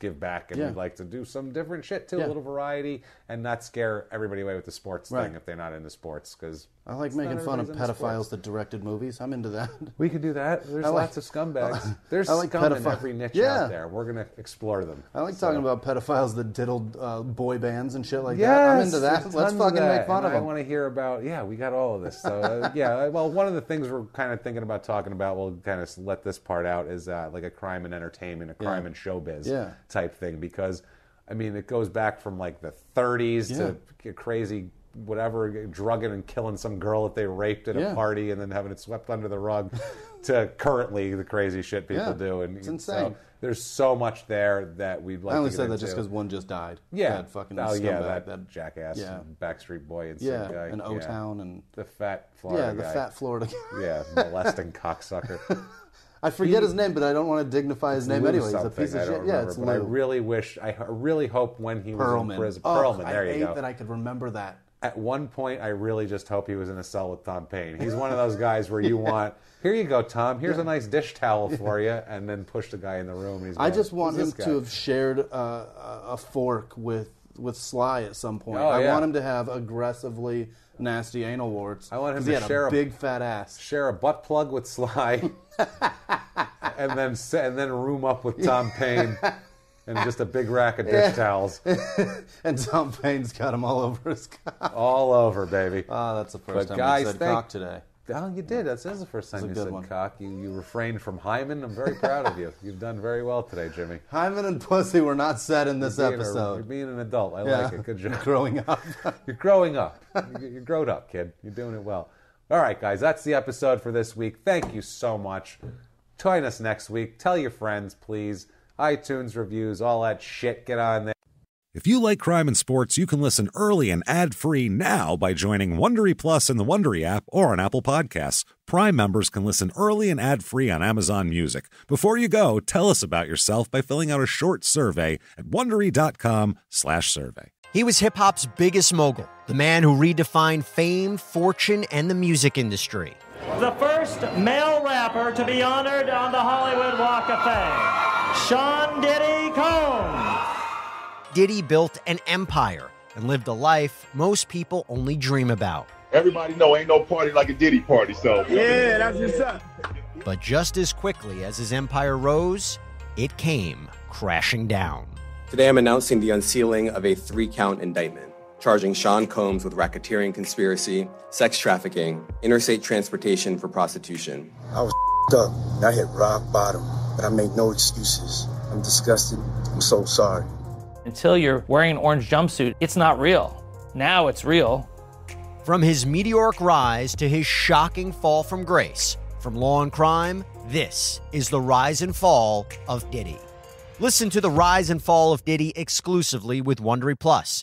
give back, and we'd like to do some different shit too, a little variety, and not scare everybody away with the sports thing if they're not into sports, because
I like making fun of pedophiles that directed movies. I'm into that.
We can do that. There's lots of scumbags. There's scum in every niche out there. We're going to explore them.
I like talking about pedophiles that diddled boy bands and shit like that. I'm into that. Let's fucking make fun of them.
I want to hear about, we got all of this. So, well, one of the things we're kind of thinking about talking about, we'll kind of let this part out, is like a crime and entertainment, a crime and showbiz type thing, because, I mean, it goes back from like the 30s to crazy whatever, drugging and killing some girl that they raped at a party and then having it swept under the rug, to currently the crazy shit people do. And
it's insane.
So there's so much there that we'd like to get into. I only said
that just because one just died.
Yeah.
That fucking
that jackass, Backstreet Boy and some guy.
And O-Town and
the fat Florida guy.
Yeah, the fat Florida guy.
Yeah, molesting cocksucker.
I forget his name, but I don't want to dignify his name anyway. He's a piece of shit.
Remember,
it's
but I really hope when he was in prison. Perlman, there you go.
I hate that I could remember that.
At one point, I really just hope he was in a cell with Tom Paine. He's one of those guys where you want, here you go, Tom, here's a nice dish towel for you, and then push the guy in the room. And he's going,
I just want him to have shared a fork with Sly at some point. I want him to have aggressively nasty anal warts.
I want him to share
a big fat ass.
Share a butt plug with Sly, and then room up with Tom Paine. And just a big rack of dish towels.
And Tom Payne's got them all over his cock.
All over, baby.
Oh, that's the first time you said cock today.
Oh, you did. That's the first time you said cock. You refrained from hymen. I'm very proud of you. You've done very well today, Jimmie.
Hymen and pussy were not said in this episode.
You're being an adult. I like it. Good job.
Growing up.
You're growing up. You're grown up, kid. You're doing it well. All right, guys. That's the episode for this week. Thank you so much. Join us next week. Tell your friends, please. iTunes reviews, all that shit. Get on there.
If you like crime and sports, you can listen early and ad-free now by joining Wondery Plus in the Wondery app or on Apple Podcasts. Prime members can listen early and ad-free on Amazon Music. Before you go, tell us about yourself by filling out a short survey at Wondery.com/survey.
He was hip-hop's biggest mogul, the man who redefined fame, fortune, and the music industry.
The first male rapper to be honored on the Hollywood Walk of Fame. Sean Diddy Combs.
Diddy built an empire and lived a life most people only dream about.
Everybody know ain't no party like a Diddy party, so.
Yeah, that's what's up.
But just as quickly as his empire rose, it came crashing down.
Today I'm announcing the unsealing of a 3-count indictment, charging Sean Combs with racketeering conspiracy, sex trafficking, interstate transportation for prostitution.
I was up. I hit rock bottom, but I make no excuses. I'm disgusted. I'm so sorry.
Until you're wearing an orange jumpsuit, it's not real. Now it's real.
From his meteoric rise to his shocking fall from grace, from Law and Crime, this is the rise and fall of Diddy. Listen to the rise and fall of Diddy exclusively with Wondery Plus